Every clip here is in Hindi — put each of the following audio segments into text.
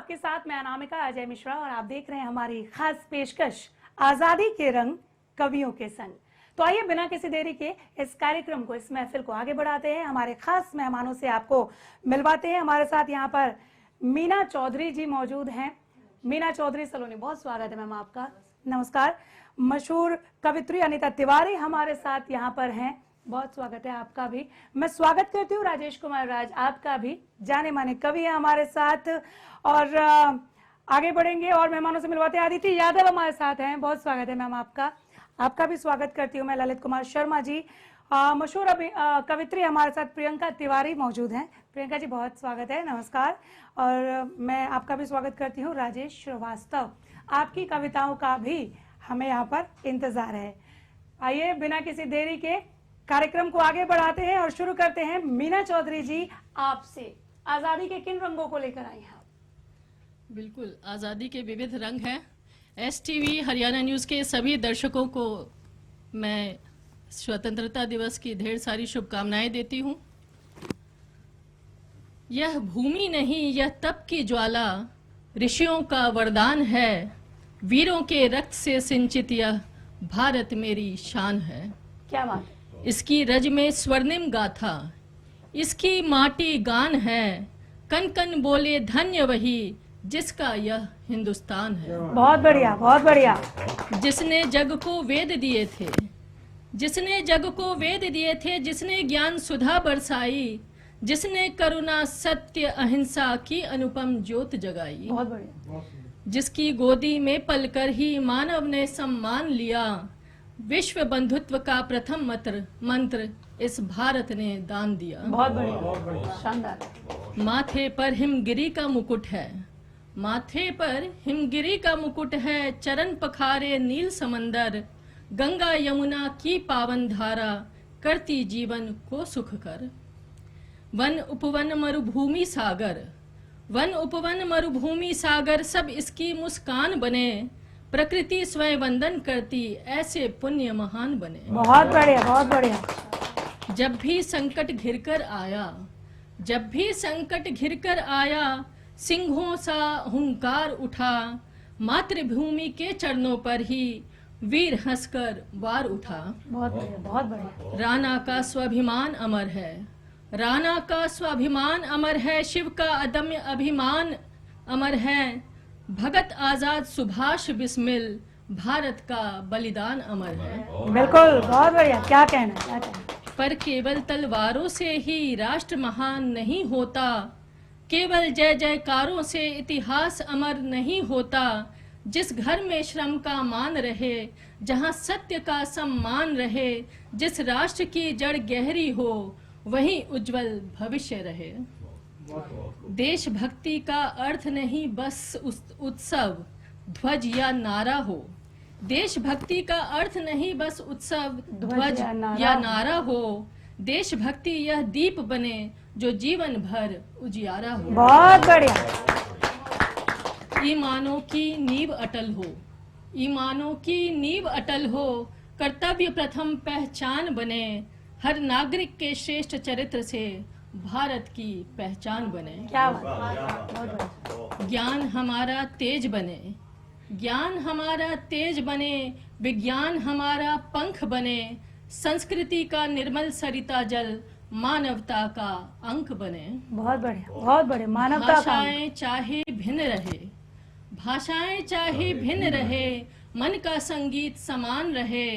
आपके साथ मैं अनामिका अजय मिश्रा और आप देख रहे हैं हमारी खास पेशकश आजादी के रंग कवियों के संग। तो आइए बिना किसी देरी के इस कार्यक्रम को, इस महफिल को आगे बढ़ाते हैं। हमारे खास मेहमानों से आपको मिलवाते हैं। हमारे साथ यहाँ पर मीना चौधरी जी मौजूद हैं। मीना चौधरी सलोनी, बहुत स्वागत है मैम आपका। नमस्कार। मशहूर कवित्री अनीता तिवारी हमारे साथ यहाँ पर हैं, बहुत स्वागत है आपका भी। मैं स्वागत करती हूँ राजेश कुमार राज आपका भी, जाने माने कवि है हमारे साथ। और आगे बढ़ेंगे और मेहमानों से मिलवाते हैं। आदित्य यादव हमारे साथ हैं, बहुत स्वागत है मैम आपका। आपका भी स्वागत करती हूँ मैं। ललित कुमार शर्मा जी, मशहूर कवित्री हमारे साथ प्रियंका तिवारी मौजूद हैं। प्रियंका जी बहुत स्वागत है, नमस्कार। और मैं आपका भी स्वागत करती हूँ राजेश श्रीवास्तव। आपकी कविताओं का भी हमें यहाँ पर इंतजार है। आइए बिना किसी देरी के कार्यक्रम को आगे बढ़ाते हैं और शुरू करते हैं। मीना चौधरी जी, आपसे आजादी के किन रंगों को लेकर आई हैं आप? बिल्कुल, आज़ादी के विविध रंग हैं। STV हरियाणा न्यूज़ के सभी दर्शकों को मैं स्वतंत्रता दिवस की ढेर सारी शुभकामनाएं देती हूं। यह भूमि नहीं, यह तप की ज्वाला ऋषियों का वरदान है। वीरों के रक्त से सिंचित यह भारत मेरी शान है। क्या बात है। इसकी रज में स्वर्णिम गाथा, इसकी माटी गान है। कन कन बोले धन्य वही जिसका यह हिंदुस्तान है। बहुत बढ़िया, बहुत बढ़िया। जिसने जग को वेद दिए थे, जिसने जग को वेद दिए थे, जिसने ज्ञान सुधा बरसाई, जिसने करुणा सत्य अहिंसा की अनुपम ज्योत जगाई। बहुत बढ़िया। जिसकी गोदी में पलकर ही मानव ने सम्मान लिया। विश्व बंधुत्व का प्रथम मंत्र इस भारत ने दान दिया। बहुत बढ़िया, शानदार। माथे पर हिमगिरी का मुकुट है, माथे पर हिमगिरी का मुकुट है। चरण पखारे नील समंदर, गंगा यमुना की पावन धारा करती जीवन को सुख कर। वन उपवन मरुभूमि सागर, वन उपवन मरुभूमि सागर सब इसकी मुस्कान बने। प्रकृति स्वयं वंदन करती ऐसे पुण्य महान बने। बहुत बढ़िया, बहुत बढ़िया। जब भी संकट घिरकर आया, जब भी संकट घिरकर आया, सिंहों सा हुंकार उठा। मातृभूमि के चरणों पर ही वीर हंसकर वार उठा। बहुत बढ़िया, बहुत बढ़िया। राणा का स्वाभिमान अमर है, राणा का स्वाभिमान अमर है। शिव का अदम्य अभिमान अमर है। भगत आजाद सुभाष बिस्मिल, भारत का बलिदान अमर है। बिल्कुल, बहुत बढ़िया। क्या कहना, क्या कहना। पर केवल तलवारों से ही राष्ट्र महान नहीं होता, केवल जय जयकारों से इतिहास अमर नहीं होता। जिस घर में श्रम का मान रहे, जहां सत्य का सम्मान रहे, जिस राष्ट्र की जड़ गहरी हो, वहीं उज्जवल भविष्य रहे। देशभक्ति का अर्थ नहीं बस उत्सव, ध्वज या नारा हो। देशभक्ति का अर्थ नहीं बस उत्सव, ध्वज या नारा हो। देशभक्ति यह दीप बने जो जीवन भर उजियारा हो। बहुत बढ़िया। ईमानों की नींव अटल हो, ईमानों की नींव अटल हो। कर्तव्य प्रथम पहचान बने। हर नागरिक के श्रेष्ठ चरित्र से भारत की पहचान बने। क्या बात। ज्ञान हमारा तेज बने, ज्ञान हमारा तेज बने। विज्ञान हमारा पंख बने। संस्कृति का निर्मल सरिता जल मानवता का अंक बने। बहुत बढ़िया, बहुत बढ़िया। मानवता का भाषाएं चाहे भिन्न रहे, भाषाएं चाहे भिन्न रहे, मन का संगीत समान रहे।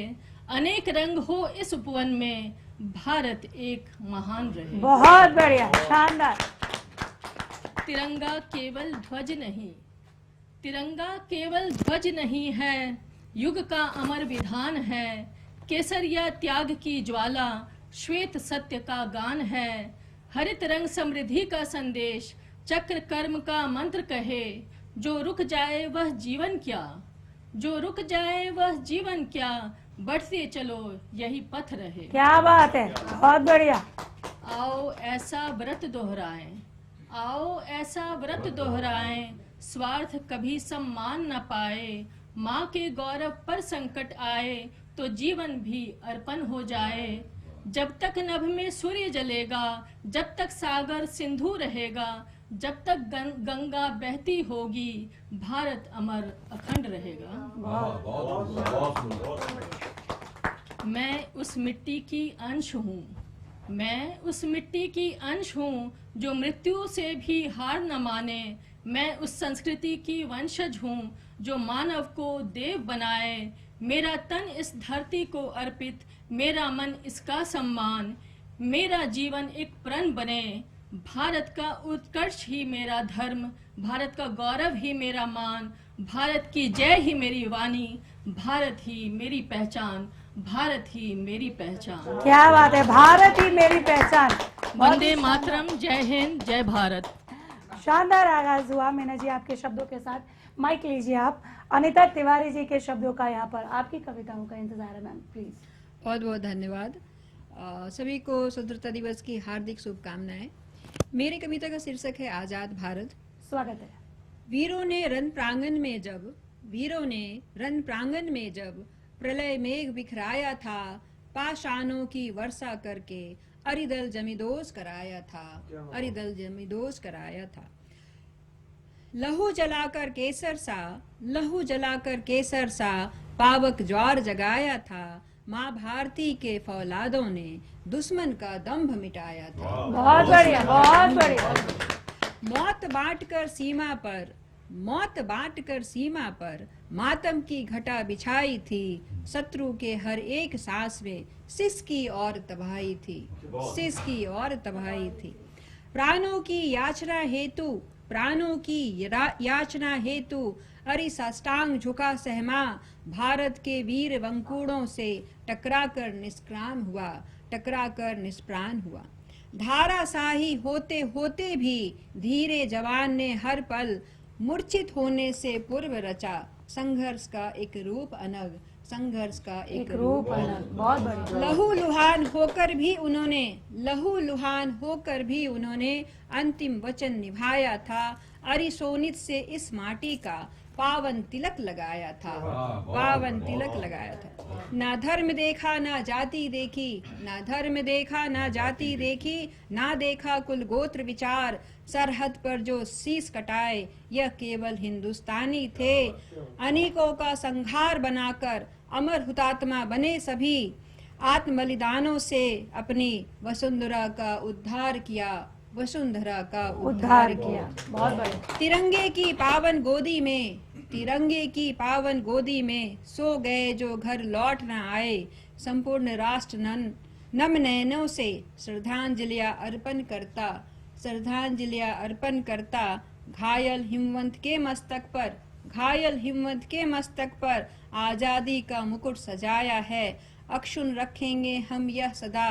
अनेक रंग हो इस उपवन में, भारत एक महान रहे। बहुत बढ़िया, शानदार। तिरंगा केवल ध्वज नहीं, तिरंगा केवल ध्वज नहीं है, युग का अमर विधान है। केसरिया त्याग की ज्वाला, श्वेत सत्य का गान है। हरित रंग समृद्धि का संदेश, चक्र कर्म का मंत्र कहे। जो रुक जाए वह जीवन क्या, जो रुक जाए वह जीवन क्या। बढ़ते चलो यही पथ रहे। क्या बात है, बहुत बढ़िया। आओ ऐसा व्रत दोहराएं, आओ ऐसा व्रत दोहराएं। स्वार्थ कभी सम्मान न पाए। माँ के गौरव पर संकट आए तो जीवन भी अर्पण हो जाए। जब तक नभ में सूर्य जलेगा, जब तक सागर सिंधु रहेगा, जब तक गंगा बहती होगी भारत अमर अखंड रहेगा। मैं उस मिट्टी की अंश हूँ, मैं उस मिट्टी की अंश हूँ जो मृत्यु से भी हार न माने। मैं उस संस्कृति की वंशज हूँ जो मानव को देव बनाए। मेरा तन इस धरती को अर्पित, मेरा मन इसका सम्मान। मेरा जीवन एक प्रण बने, भारत का उत्कर्ष ही मेरा धर्म, भारत का गौरव ही मेरा मान। भारत की जय ही मेरी वाणी, भारत ही मेरी पहचान, भारत ही मेरी पहचान। क्या बात है, भारत ही मेरी पहचान। वंदे मातरम, जय हिंद, जय भारत। शानदार आगाज हुआ। मीना जी आपके शब्दों के साथ माइक लीजिए आप। अनिता तिवारी जी के शब्दों का यहाँ पर आपकी कविताओं का इंतजार है मैम, प्लीज। बहुत बहुत धन्यवाद। सभी को स्वतंत्रता दिवस की हार्दिक शुभकामनाएं। मेरी कविता का शीर्षक है आजाद भारत। स्वागत है। वीरों ने रण प्रांगण में जब, वीरों ने रण प्रांगण में जब प्रलय मेघ बिखराया था, पाषाणों की वर्षा करके अरिदल जमीदोज कराया था, अरिदल जमीदोज कराया था। लहू जलाकर केसर सा, लहू जलाकर केसर सा पावक ज्वार जगाया था। माँ भारती के फौलादों ने दुश्मन का दंभ मिटाया था। बहुत बढ़िया, बहुत बढ़िया। मौत बांटकर सीमा पर, मौत बांटकर सीमा पर मातम की घटा बिछाई थी। शत्रु के हर एक सांस में सिसकी और तबाही थी, सिसकी और तबाही थी। प्राणों की याचना हेतु, प्राणों की याचना हेतु अरि साष्टांग झुका सहमा। भारत के वीर वंकुड़ों से टकराकर निष्क्राम हुआ, टकराकर निष्प्राण हुआ। धाराशाही होते होते भी धीरे जवान ने हर पल मूर्छित होने से पूर्व रचा संघर्ष का एक रूप अनग, संघर्ष का एक रूप अलग। बहुत बढ़िया। लहू लुहान होकर भी उन्होंने, लहू लुहान होकर भी उन्होंने अंतिम वचन निभाया था। अरिशोनित से इस माटी का पावन तिलक लगाया था, पावन तिलक लगाया था। ना धर्म देखा ना जाति देखी, ना धर्म देखा ना जाति देखी, ना देखा कुल गोत्र विचार। सरहद पर जो शीश कटाए यह केवल हिंदुस्तानी थे। अनेकों का संहार बनाकर अमर हुतात्मा बने सभी। आत्म बलिदानों से अपनी वसुंधरा का उद्धार किया, वसुंधरा का उद्धार किया। बहुत बढ़िया। तिरंगे की पावन गोदी में, तिरंगे की पावन गोदी में सो गए जो घर लौट न आए। संपूर्ण राष्ट्र नम नयनों से श्रद्धांजलियां अर्पण करता, श्रद्धांजलियां अर्पण करता। घायल हिमवंत के मस्तक पर, घायल हिमवंत के मस्तक पर आजादी का मुकुट सजाया है। अक्षुण रखेंगे हम यह सदा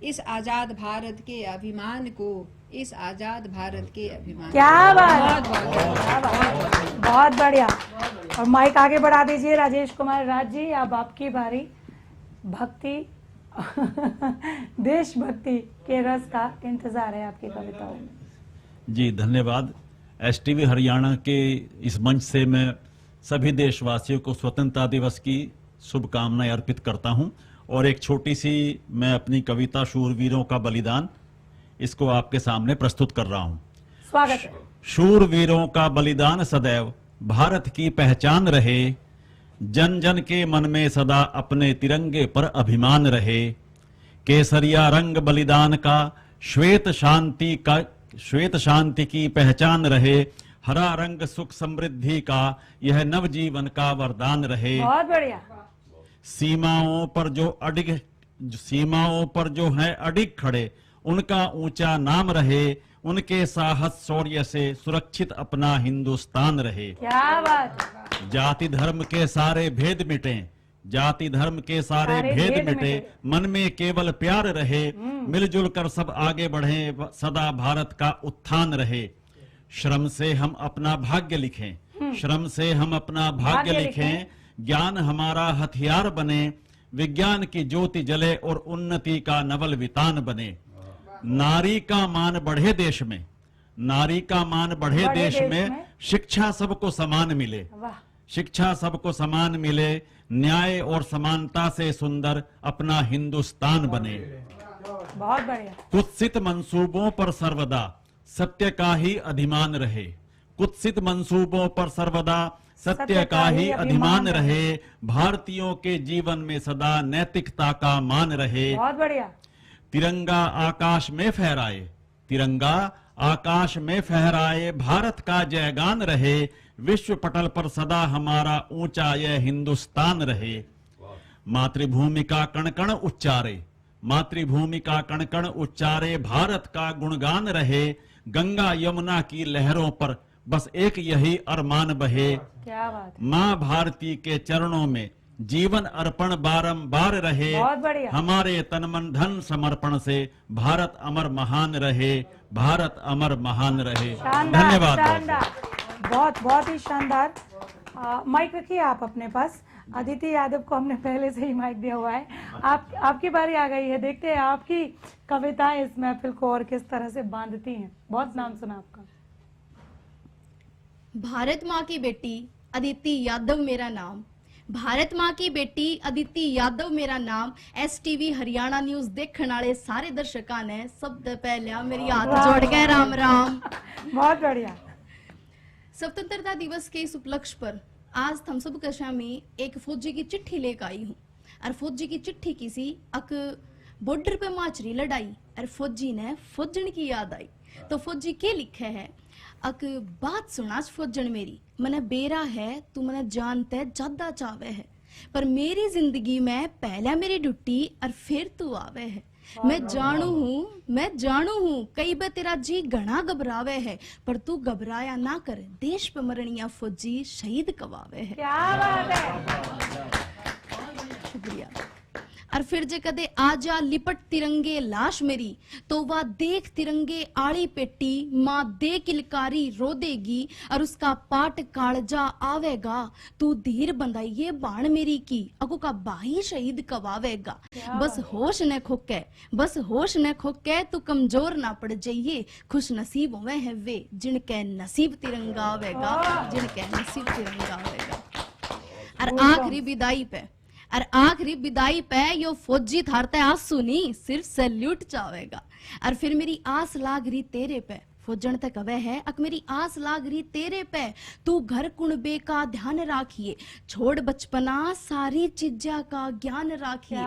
इस आजाद भारत के अभिमान को, इस आजाद भारत के अभिमान। क्या बात, बहुत बहुत बहुत बढ़िया। और माइक आगे बढ़ा दीजिए राजेश कुमार राज जी, अब आपकी बारी। भक्ति देशभक्ति के रस का इंतजार है आपकी कविताओं में। जी धन्यवाद। एसटीवी हरियाणा के इस मंच से मैं सभी देशवासियों को स्वतंत्रता दिवस की शुभकामनाएं अर्पित करता हूं। और एक छोटी सी मैं अपनी कविता शूरवीरों का बलिदान, इसको आपके सामने प्रस्तुत कर रहा हूं। स्वागत है। शूरवीरों का बलिदान सदैव भारत की पहचान रहे। जन जन के मन में सदा अपने तिरंगे पर अभिमान रहे। केसरिया रंग बलिदान का श्वेत शांति की पहचान रहे। हरा रंग सुख समृद्धि का यह नवजीवन का वरदान रहे। बहुत बढ़िया। सीमाओं पर जो है अडिग खड़े, उनका ऊंचा नाम रहे। उनके साहस शौर्य से सुरक्षित अपना हिंदुस्तान रहे। क्या बात। जाति धर्म के सारे भेद मिटे, जाति धर्म के सारे भेद मिटे। मन में केवल प्यार रहे। मिलजुल कर सब आगे बढ़े, सदा भारत का उत्थान रहे। श्रम से हम अपना भाग्य लिखें, श्रम से हम अपना भाग्य लिखें। ज्ञान हमारा हथियार बने। विज्ञान की ज्योति जले और उन्नति का नवल वितान बने। नारी का मान बढ़े देश में, नारी का मान बढ़े देश में। शिक्षा सबको समान मिले, शिक्षा सबको समान मिले। न्याय और समानता से सुंदर अपना हिंदुस्तान बने। बहुत बढ़िया। कुत्सित मंसूबों पर सर्वदा, सत्य का ही अधिमान रहे। कुत्सित मंसूबों पर सर्वदा सत्य का ही अधिमान रहे। भारतीयों के जीवन में सदा नैतिकता का मान रहे। बहुत बढ़िया। तिरंगा आकाश में फहराए, तिरंगा आकाश में फहराए, भारत का जयगान रहे। विश्व पटल पर सदा हमारा ऊंचा यह हिंदुस्तान रहे। मातृभूमि का कण कण उच्चारे, मातृभूमि का कण कण उच्चारे, भारत का गुणगान रहे। गंगा यमुना की लहरों पर बस एक यही अरमान बहे। क्या बात है। माँ भारती के चरणों में जीवन अर्पण बारंबार रहे। बहुत बढ़िया। हमारे तन मन धन समर्पण से भारत अमर महान रहे, भारत अमर महान रहे। शानदार, धन्यवाद। शानदार, बहुत बहुत ही शानदार। माइक रखिए आप अपने पास। अदिति यादव को हमने पहले से ही माइक दिया हुआ है। आपकी बारी आ गई है। देखते हैं आपकी कविताएं इस महफिल को और किस तरह से बांधती हैं। बहुत नाम सुना आपका। भारत माँ की बेटी अदिति यादव मेरा नाम, भारत माँ की बेटी अदिति यादव मेरा नाम। STV हरियाणा न्यूज़ देखने वाले सारे दर्शकों ने सब तो पहले मेरी हाथ जोड़ के राम राम। बहुत बढ़िया। स्वतंत्रता दिवस के इस उपलक्ष्य पर आज हम सब के सामने एक फौजी की चिट्ठी लेकर आई हूँ। और फौजी की चिट्ठी किसी अक बॉर्डर पे माचरी लड़ाई और फौजी ने फौजन की याद आई। तो फौजी के लिखे है, अक बात सुनाच फौजन मेरी, मने बेरा है तू मने जानते ज्यादा चावे है, पर मेरी जिंदगी में पहला मेरी ड्यूटी और फिर तू आवे है। मैं जानू हूँ कई बार तेरा जी घना घबरावे है, पर तू घबराया ना कर, देश पे मरणिया फौजी शहीद कवावे है। क्या बात है। शुक्रिया। और फिर जे कदे आजा लिपट तिरंगे लाश मेरी, तो वह देख तिरंगे आड़ी पेटी, माँ दे किलकारी रो देगी और उसका पाट कालजा आवेगा। तू धीर बंधाइए बाण मेरी की, अगो का बाही शहीद कवावेगा। बस होश न खोके, बस होश न खोके, तू कमजोर ना पड़ जाइए। खुश नसीब हुए हैं वे जिनके नसीब तिरंगा आवेगा, जिनके नसीब तिरंगा आवेगा। और आखिरी विदाई पे यो फौजी थारते आंसू नहीं सिर्फ सैल्यूट चावेगा। और फिर मेरी आस लाग रही तेरे पे, फौजन तक कवे है अक मेरी आस लाग रही तेरे पे, तू घर कुणबे का ध्यान राखिए, छोड़ बचपना सारी चीजा का ज्ञान राखिए।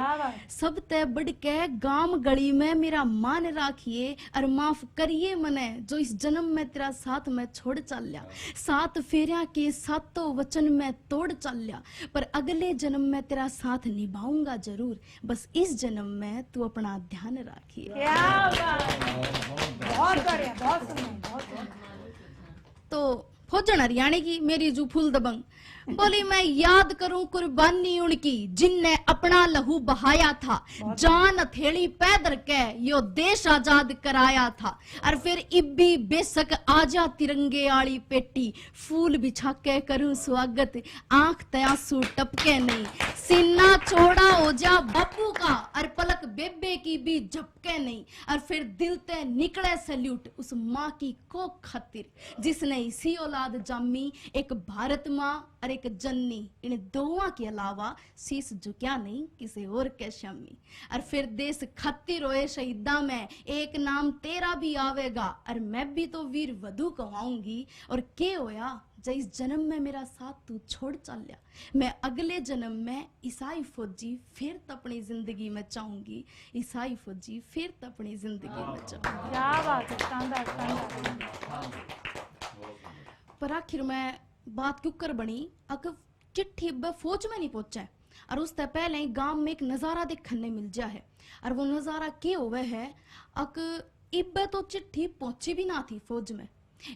सब ते बढ़ के गांव गली में मेरा मान राखिए, और माफ करिए मने जो इस जन्म में तेरा साथ में छोड़ चलिया। सात फेरिया के सातों वचन में तोड़ चलिया, पर अगले जन्म में तेरा साथ निभाऊंगा जरूर, बस इस जन्म में तू अपना ध्यान राखिए। बहुत बढ़िया, बहुत सुंदर। तो फौजन हरियाणा की मेरी जू फूल दबंग बोली, मैं याद करूं कुर्बानी उनकी जिनने अपना लहू बहाया था, जान हथेली पैदर के यो देश आजाद कराया था। और फिर इब्बी बेशक आजा तिरंगे आली पेटी, फूल बिछा के करूं स्वागत, आंख तयासू टपके नहीं, सीना चौड़ा हो जा बापू का, और पलक बेबे की भी झपके नहीं। और फिर दिल ते निकले सैल्यूट उस माँ की को खातिर जिसने इसी औलाद जामी, एक भारत माँ और एक जननी, इन दोवां के अलावा शीश झुकिया नहीं किसी और के शमी। और फिर देश खातिर रोए शहीदा में एक नाम तेरा भी आवेगा, और मैं भी तो वीर वधु कहवाऊंगी। और के होया जब इस जन्म में मेरा साथ तू छोड़ चलिया, मैं अगले जन्म में ईसाई फौजी फिर अपनी जिंदगी में चाहूंगी, ईसाई फौजी फिर अपनी जिंदगी में चाहूंगी। क्या बात है, शानदार, शानदार। पर आखिर में बात क्यों कर बनी, अक चिट्ठी फौज में नहीं पहुंचा है, और उससे पहले ही गांव में एक नजारा देखने मिल जा है। और वो नजारा क्या हुआ है, अक इब्बे तो चिट्ठी पहुंची भी ना थी फौज में,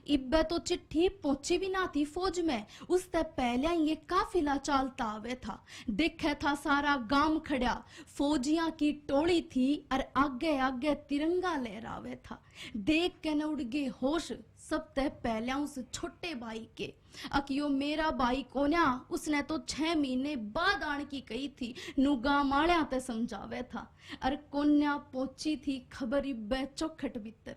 इब्बे तो चिट्ठी पहुंची भी ना थी फौज में। उससे पहले ये काफिला चालता आवे था, देखे था सारा गांव खड़ा, फौजियां की टोली थी और आगे आगे तिरंगा लहरावे था। देख के न उड़ गए होश सबसे पहले उस छोटे भाई के, अकियो मेरा भाई कोन्या, उसने तो 6 महीने बाद आने की कही थी, नुगा माड़िया ते समझावे था। और कोन्या पहुंची थी खबर इब्बे चौखट भीतर,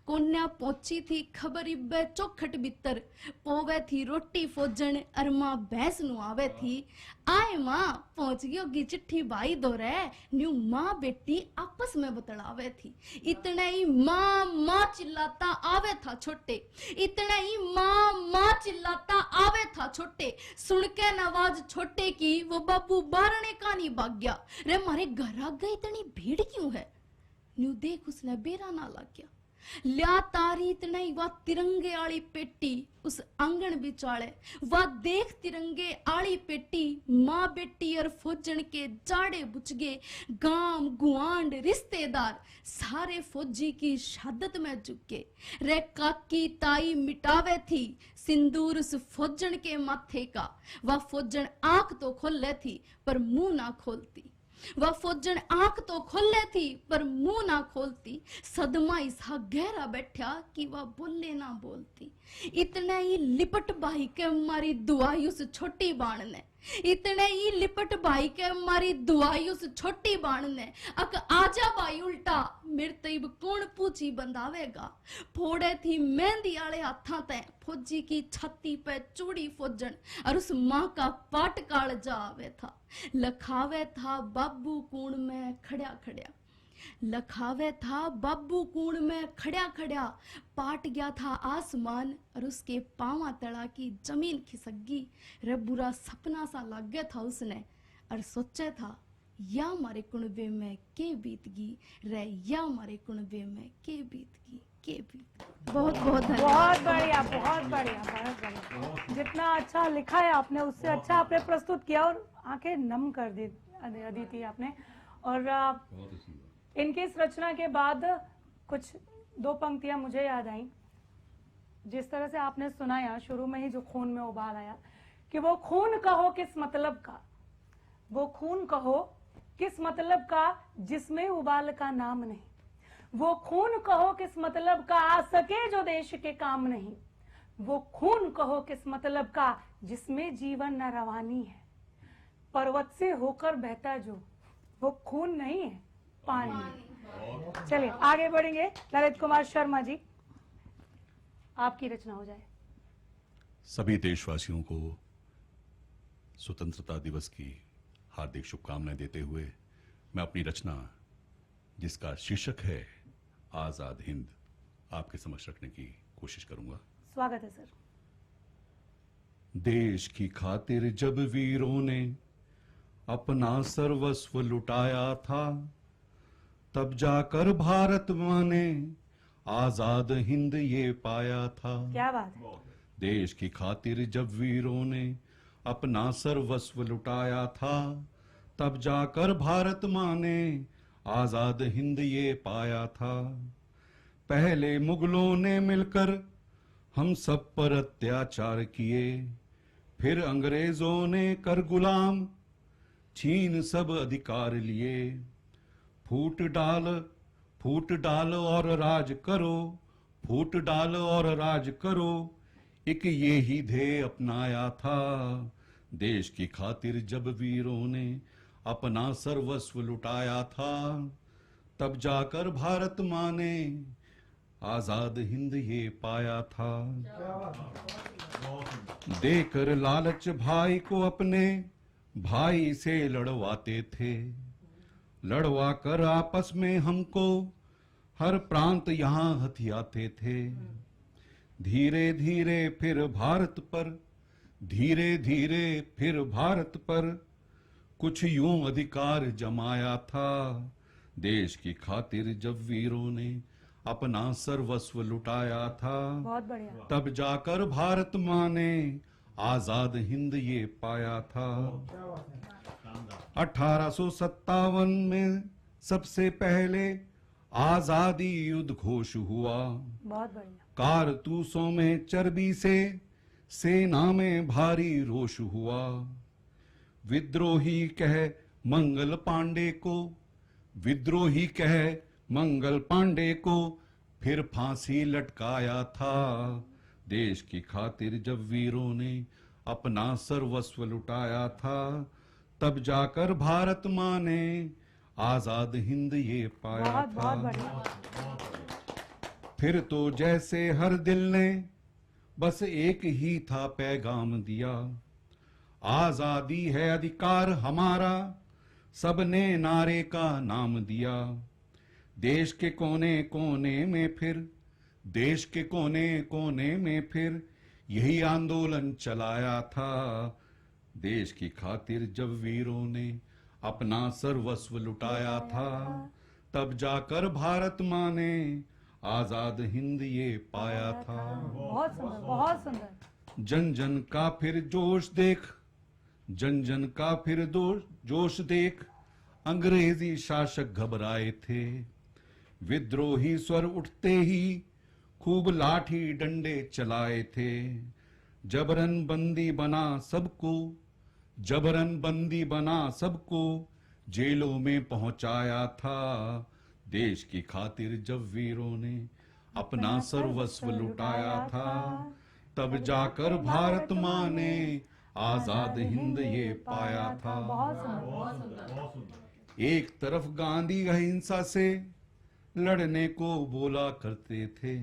कोन्या पहुंची थी खबर इब्बे चौखट बितर पोवे थी रोटी फोजन अरमा भैंस नु आवे थी आए मां पहुंच गयो गी चिट्ठी भाई दो रे न्यू मां बेटी आपस में बतलावे थी इतने ही मां चिल्लाता आवे था छोटे इतने ही मां चिल्लाता आवे था छोटे सुन के नवाज छोटे की वो बाबू बारने का नहीं भाग गया रे मारे घर आ गई इतनी भीड़ क्यों है न्यू देख उसने बेरा ना लग गया ल्या तारी नहीं वा तिरंगे आली पेटी उस आंगन बिचाले वा देख तिरंगे आली पेटी माँ बेटी और फौजन के जाड़े बुचगे गांव गुआंड रिश्तेदार सारे फौजी की शहादत में झुके रे काकी ताई मिटावे थी सिंदूर उस फौजन के माथे का वह फौजन आंख तो खोले थी पर मुंह ना खोलती वह फौजन आंख तो खोले थी पर मुंह ना खोलती सदमा इसा गहरा बैठा कि वह बोले ना बोलती इतने ही लिपट भाई के मारी दुआई उस छोटी बाण ने इतने ही लिपट भाई के मारी दुआई उस छोटी बाण ने अक आजा भाई उल्टा मेरे तैब कौन पूछी बंधावेगा फोड़े थी मेहंदी आले हाथा ते फौजी की छाती पे चूड़ी फौजन और उस माँ का पाट काल जावे था लखावे था बाबू कूण में खड़ा खड़ा लखावे था बाबू कूण में खड़ा खड़ा पाट गया था आसमान और उसके पांवा तड़ा की जमीन खिसक रे बुरा सपना सा लग गया था उसने और सोचा था या हमारे कुणबे में के बीतगी रे या हमारे कुणबे में के बीतगी के बीत बहुत बहुत बहुत बढ़िया बहुत बढ़िया बहुत बढ़िया जितना अच्छा लिखा है आपने उससे अच्छा आपने प्रस्तुत किया और आंखें नम कर दी अदिति आपने और इनकी इस रचना के बाद कुछ दो पंक्तियां मुझे याद आई जिस तरह से आपने सुनाया शुरू में ही जो खून में उबाल आया कि वो खून कहो किस मतलब का वो खून कहो किस मतलब का जिसमें उबाल का नाम नहीं वो खून कहो किस मतलब का आ सके जो देश के काम नहीं वो खून कहो किस मतलब का जिसमें जीवन न रवानी है पर्वत से होकर बहता जो वो खून नहीं है पानी चलिए आगे बढ़ेंगे ललित कुमार शर्मा जी आपकी रचना हो जाए सभी देशवासियों को स्वतंत्रता दिवस की हार्दिक शुभकामनाएं देते हुए मैं अपनी रचना जिसका शीर्षक है आजाद हिंद आपके समक्ष रखने की कोशिश करूंगा। स्वागत है सर। देश की खातिर जब वीरों ने अपना सर्वस्व लुटाया था तब जाकर भारत मां ने आजाद हिंद ये पाया था। क्या बात है। देश की खातिर जब वीरों ने अपना सर्वस्व लुटाया था तब जाकर भारत मां ने आजाद हिंद ये पाया था। पहले मुगलों ने मिलकर हम सब पर अत्याचार किए फिर अंग्रेजों ने कर गुलाम छीन सब अधिकार लिए फूट डाल और राज करो फूट डाल और राज करो एक ये ही ध्येय अपनाया था। देश की खातिर जब वीरों ने अपना सर्वस्व लुटाया था तब जाकर भारत मां ने आजाद हिंद ये पाया था। देकर लालच भाई को अपने भाई से लड़वाते थे लड़वा कर आपस में हमको हर प्रांत यहां हथियाते थे। धीरे धीरे फिर भारत पर कुछ यूं अधिकार जमाया था। देश की खातिर जब वीरों ने अपना सर्वस्व लुटाया था बहुत बढ़िया। तब जाकर भारत मां ने आजाद हिंद ये पाया था। 1857 में सबसे पहले आजादी युद्ध घोष हुआ। बहुत बढ़िया। कारतूसों में चर्बी से सेना में भारी रोष हुआ। विद्रोही कहे मंगल पांडे को फिर फांसी लटकाया था। देश की खातिर जब वीरों ने अपना सर्वस्व लुटाया था तब जाकर भारत मां ने आजाद हिंद ये पाया बहुत था। बहुत बढ़िया। फिर तो जैसे हर दिल ने बस एक ही था पैगाम दिया, आजादी है अधिकार हमारा, सबने नारे का नाम दिया। देश के कोने कोने में फिर, देश के कोने कोने में फिर यही आंदोलन चलाया था। देश की खातिर जब वीरों ने अपना सर्वस्व लुटाया था, तब जाकर भारत माँ ने आजाद हिंद ये पाया था। बहुत सुंदर, बहुत सुंदर। जन जन का फिर जोश देख, जन जन का फिर जोश देख, अंग्रेजी शासक घबराए थे। विद्रोही स्वर उठते ही खूब लाठी डंडे चलाए थे। जबरन बंदी बना सबको, जबरन बंदी बना सबको जेलों में पहुंचाया था। देश की खातिर जब वीरों ने अपना सर्वस्व लुटाया था, तब जाकर भारत माँ ने आजाद हिंद ये पाया था। एक तरफ गांधी अहिंसा से लड़ने को बोला करते थे,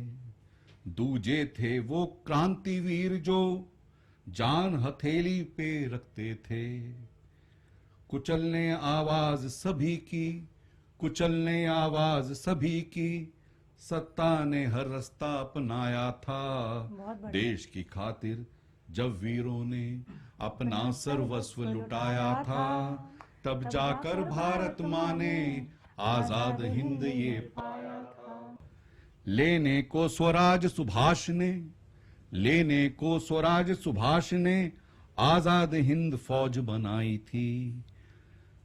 दूजे थे वो क्रांतिवीर जो जान हथेली पे रखते थे। कुचलने आवाज सभी की, कुचलने आवाज सभी की, सत्ता ने हर रास्ता अपनाया था। देश की खातिर जब वीरों ने अपना सर्वस्व लुटाया था, तब जाकर भारत माँ ने आजाद हिंद ये पाया था। लेने को स्वराज सुभाष ने, लेने को स्वराज सुभाष ने आजाद हिंद फौज बनाई थी।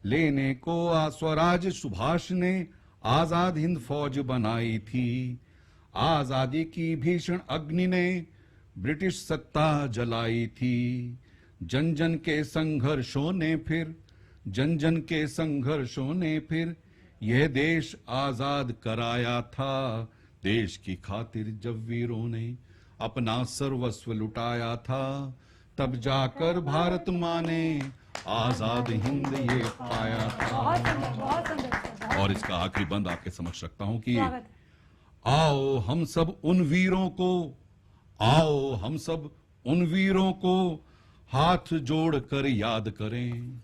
लेने को स्वराज सुभाष ने आजाद हिंद फौज बनाई थी। आजादी की भीषण अग्नि ने ब्रिटिश सत्ता जलाई थी। जन जन के संघर्षों ने फिर, जन जन के संघर्षों ने फिर यह देश आजाद कराया था। देश की खातिर जब वीरों ने अपना सर्वस्व लुटाया था, तब जाकर भारत माँ ने आजाद हिंद ये पाया था। बहुत सुंदर, बहुत सुंदर। और इसका आखिरी बंद आपके समक्ष रखता हूं कि स्वागत है। आओ हम सब उन वीरों को, आओ हम सब उन वीरों को हाथ जोड़कर याद करें।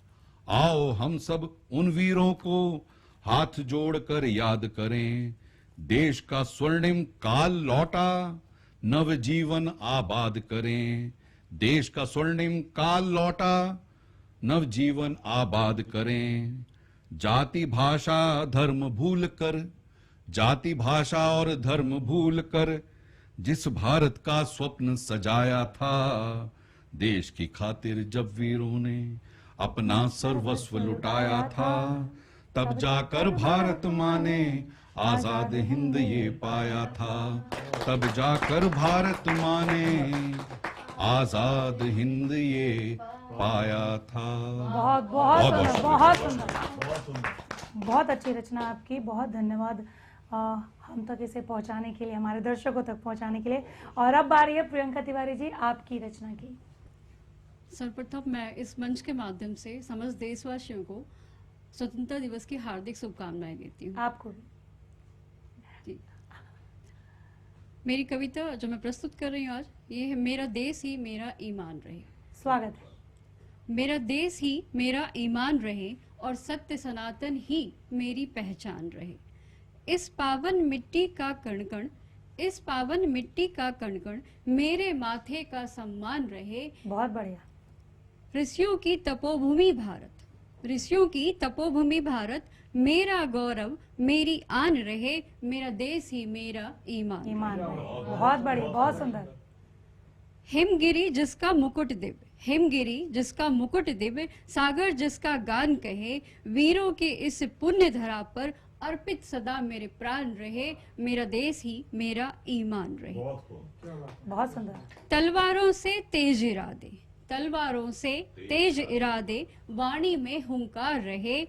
आओ हम सब उन वीरों को हाथ जोड़कर याद करें। देश का स्वर्णिम काल लौटा, नव जीवन आबाद करें। देश का स्वर्णिम काल लौटा, नव जीवन आबाद करें। जाति भाषा धर्म भूल कर, जाति भाषा और धर्म भूल कर जिस भारत का स्वप्न सजाया था, देश की खातिर जब वीरों ने अपना सर्वस्व लुटाया था, तब जाकर भारत माँ ने आजाद हिंद ये पाया था। तब जाकर भारत माँ ने आजाद हिंद ये पाया था। बहुत बहुत सुंदर, बहुत सुंदर, बहुत अच्छी रचना आपकी। बहुत धन्यवाद हम तक इसे पहुंचाने के लिए, हमारे दर्शकों तक पहुंचाने के लिए। और अब बारी है प्रियंका तिवारी जी आपकी रचना की। सर्वप्रथम मैं इस मंच के माध्यम से समस्त देशवासियों को स्वतंत्रता दिवस की हार्दिक शुभकामनाएं देती हूँ। आपको भी। जी। मेरी कविता जो मैं प्रस्तुत कर रही हूँ आज, ये है मेरा देश ही मेरा ईमान रहे। स्वागत है। मेरा देश ही मेरा ईमान रहे और सत्य सनातन ही मेरी पहचान रहे। इस पावन मिट्टी का कण कण, इस पावन मिट्टी का कण कण मेरे माथे का सम्मान रहे। बहुत बढ़िया। ऋषियों की तपोभूमि भारत, ऋषियों की तपोभूमि भारत मेरा गौरव मेरी आन रहे। मेरा देश ही मेरा ईमान। ईमान रहे। बहुत बढ़िया, बहुत सुंदर। हिमगिरी जिसका मुकुट दिव्य, हिमगिरी जिसका मुकुट दिव्य, सागर जिसका गान कहे, वीरों के इस पुण्य धरा पर अर्पित सदा मेरे प्राण रहे। मेरा देश ही मेरा ईमान रहे। बहुत सुंदर। तलवारों से तेज इरादे, तलवारों से तेज इरादे वाणी में हुंकार रहे।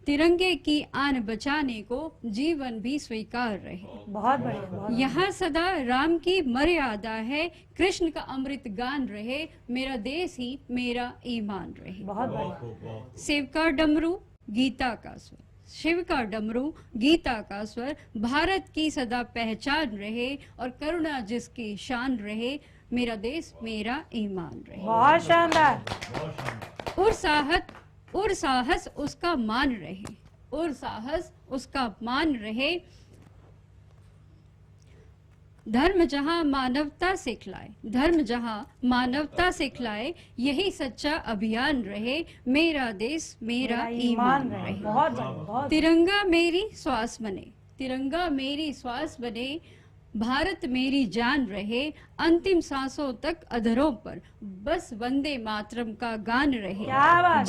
तिरंगे की आन बचाने को जीवन भी स्वीकार रहे। बहुत बढ़िया, बहुत यहाँ सदा राम की मर्यादा है, कृष्ण का अमृत गान रहे। मेरा देश ही मेरा ईमान रहे। बहुत बढ़िया। सेवका डमरू गीता का स्वर, शिव का डमरू, गीता का स्वर, भारत की सदा पहचान रहे और करुणा जिसकी शान रहे, मेरा देश मेरा ईमान रहे। बहुत शानदार। और साहस उसका मान रहे, और साहस उसका मान रहे, धर्म जहां मानवता सिखलाए, धर्म जहां मानवता सिखलाए, यही सच्चा अभियान रहे, मेरा देश मेरा ईमान रहे। बहुत बढ़िया, बहुत तिरंगा मेरी श्वास बने, तिरंगा मेरी श्वास बने, भारत मेरी जान रहे, अंतिम सांसों तक अधरों पर बस वंदे मातरम का गान रहे। क्या बात है।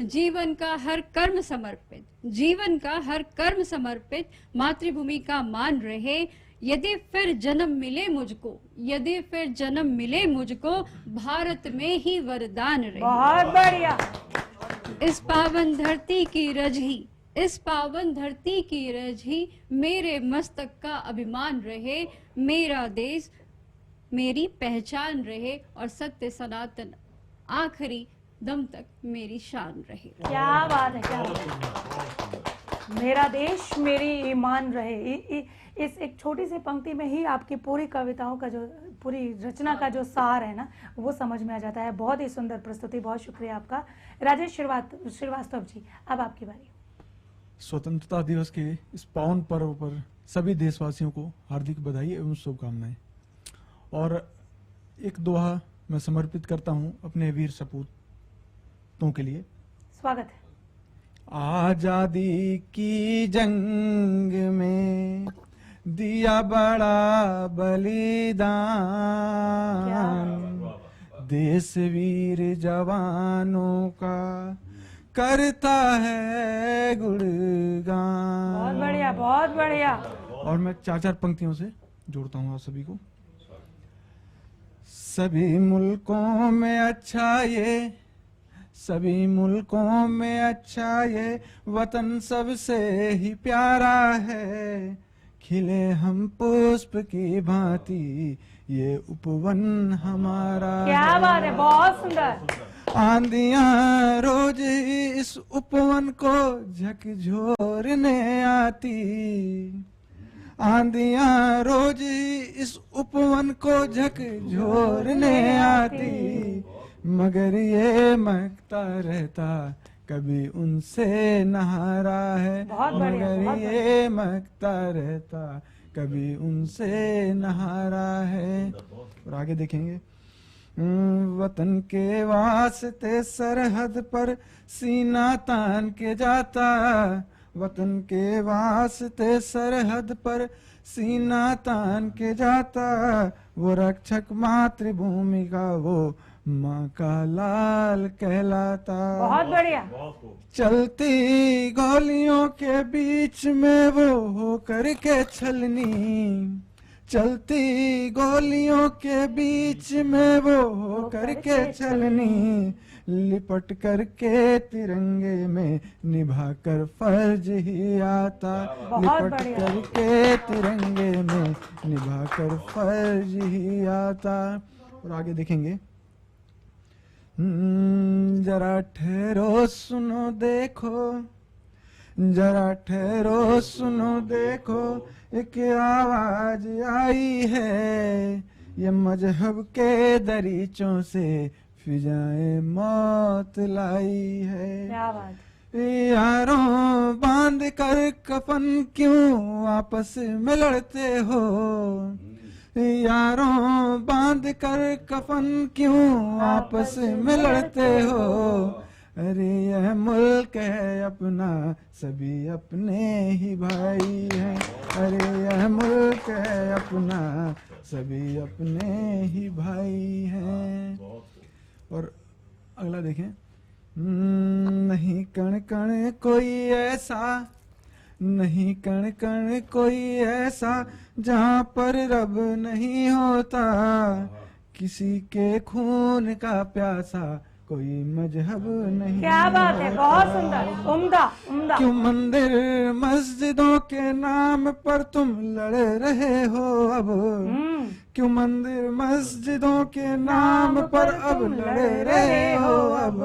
जीवन का हर कर्म समर्पित, जीवन का हर कर्म समर्पित, मातृभूमि का मान रहे, यदि फिर जन्म मिले मुझको, यदि फिर जन्म मिले मुझको, भारत में ही वरदान रहे। बहुत बढ़िया। इस पावन धरती की रजही, इस पावन धरती की रजही, मेरे मस्तक का अभिमान रहे, मेरा देश मेरी पहचान रहे, और सत्य सनातन आखिरी दम तक मेरी शान रहे। क्या बात है, क्या बात है। मेरा देश मेरी ईमान रहे। इस एक छोटी सी पंक्ति में ही आपकी पूरी कविताओं का जो, पूरी रचना का जो सार है ना, वो समझ में आ जाता है। बहुत ही सुंदर प्रस्तुति, बहुत शुक्रिया आपका। राजेश श्रीवास्तव जी, अब आपकी बारी। स्वतंत्रता दिवस के इस पावन पर्व पर सभी देशवासियों को हार्दिक बधाई एवं शुभकामनाएं। और एक दोहा मैं समर्पित करता हूं अपने वीर सपूतों के लिए। स्वागत है। आजादी की जंग में दिया बड़ा बलिदान, देश वीर जवानों का करता है गुणगान। बहुत बढ़िया, बहुत बढ़िया। और मैं चार पंक्तियों से जोड़ता हूँ आप सभी को। सभी मुल्कों में अच्छा ये, सभी मुल्कों में अच्छा ये वतन सबसे ही प्यारा है, खिले हम पुष्प की भांति ये उपवन हमारा। क्या बात है, बहुत सुंदर। आंधियां रोज ही इस उपवन को झकझोरने आती, आंधियां रोज ही इस उपवन को झकझोरने आती, मगर ये महकता रहता कभी उनसे नहारा है, बहुत बढ़िया, मगर बहुत ये महकता रहता कभी उनसे नहारा है। और आगे देखेंगे। वतन के वास्ते सरहद पर सीना तान के जाता, वतन के वास्ते सरहद पर सीना तान के जाता, वो रक्षक मातृभूमि का वो माँ का लाल कहलाता। बहुत बढ़िया। चलती गोलियों के बीच में वो होकर के छलनी, चलती गोलियों के बीच में वो होकर के छलनी, लिपट करके तिरंगे में निभा कर फर्ज ही आता, लिपट करके तिरंगे में निभा कर फर्ज ही आता। और आगे देखेंगे। जरा ठहरो सुनो देखो, जरा ठहरो सुनो देखो, एक आवाज आई है, ये मजहब के दरीचों से फिजाएं मौत लाई है। क्या बात। यारों बांध कर कफन क्यों आपस में लड़ते हो, यारों बांध कर कफन क्यों आपस में लड़ते हो, अरे यह मुल्क है अपना सभी अपने ही भाई हैं, अरे यह मुल्क है अपना सभी अपने ही भाई हैं। और अगला देखें। नहीं कण कण कोई ऐसा, नहीं कण कण कोई ऐसा जहाँ पर रब नहीं होता, किसी के खून का प्यासा कोई मजहब नहीं। क्या बात है, बहुत सुंदर, उम्दा उम्दा। क्यों मंदिर मस्जिदों के नाम पर तुम लड़ रहे हो अब, क्यों मंदिर मस्जिदों के नाम पर अब लड़ रहे हो अब,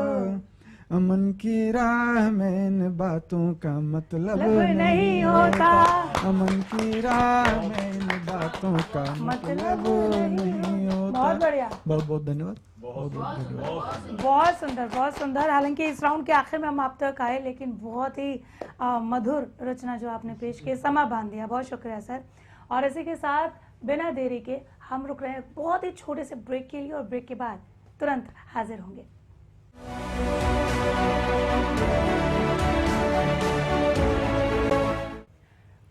अमन की राह में इन बातों का मतलब नहीं होता। अमन की राह में इन बातों का मतलब नहीं होता। बहुत बढ़िया, बहुत बहुत धन्यवाद, बहुत बहुत धन्यवाद। बहुत सुंदर, बहुत सुंदर। हालांकि इस राउंड के आखिर में हम आप तक आए, लेकिन बहुत ही मधुर रचना जो आपने पेश की, समा बांध दिया। बहुत शुक्रिया सर। और इसी के साथ बिना देरी के हम रुक रहे हैं बहुत ही छोटे से ब्रेक के लिए, और ब्रेक के बाद तुरंत हाजिर होंगे।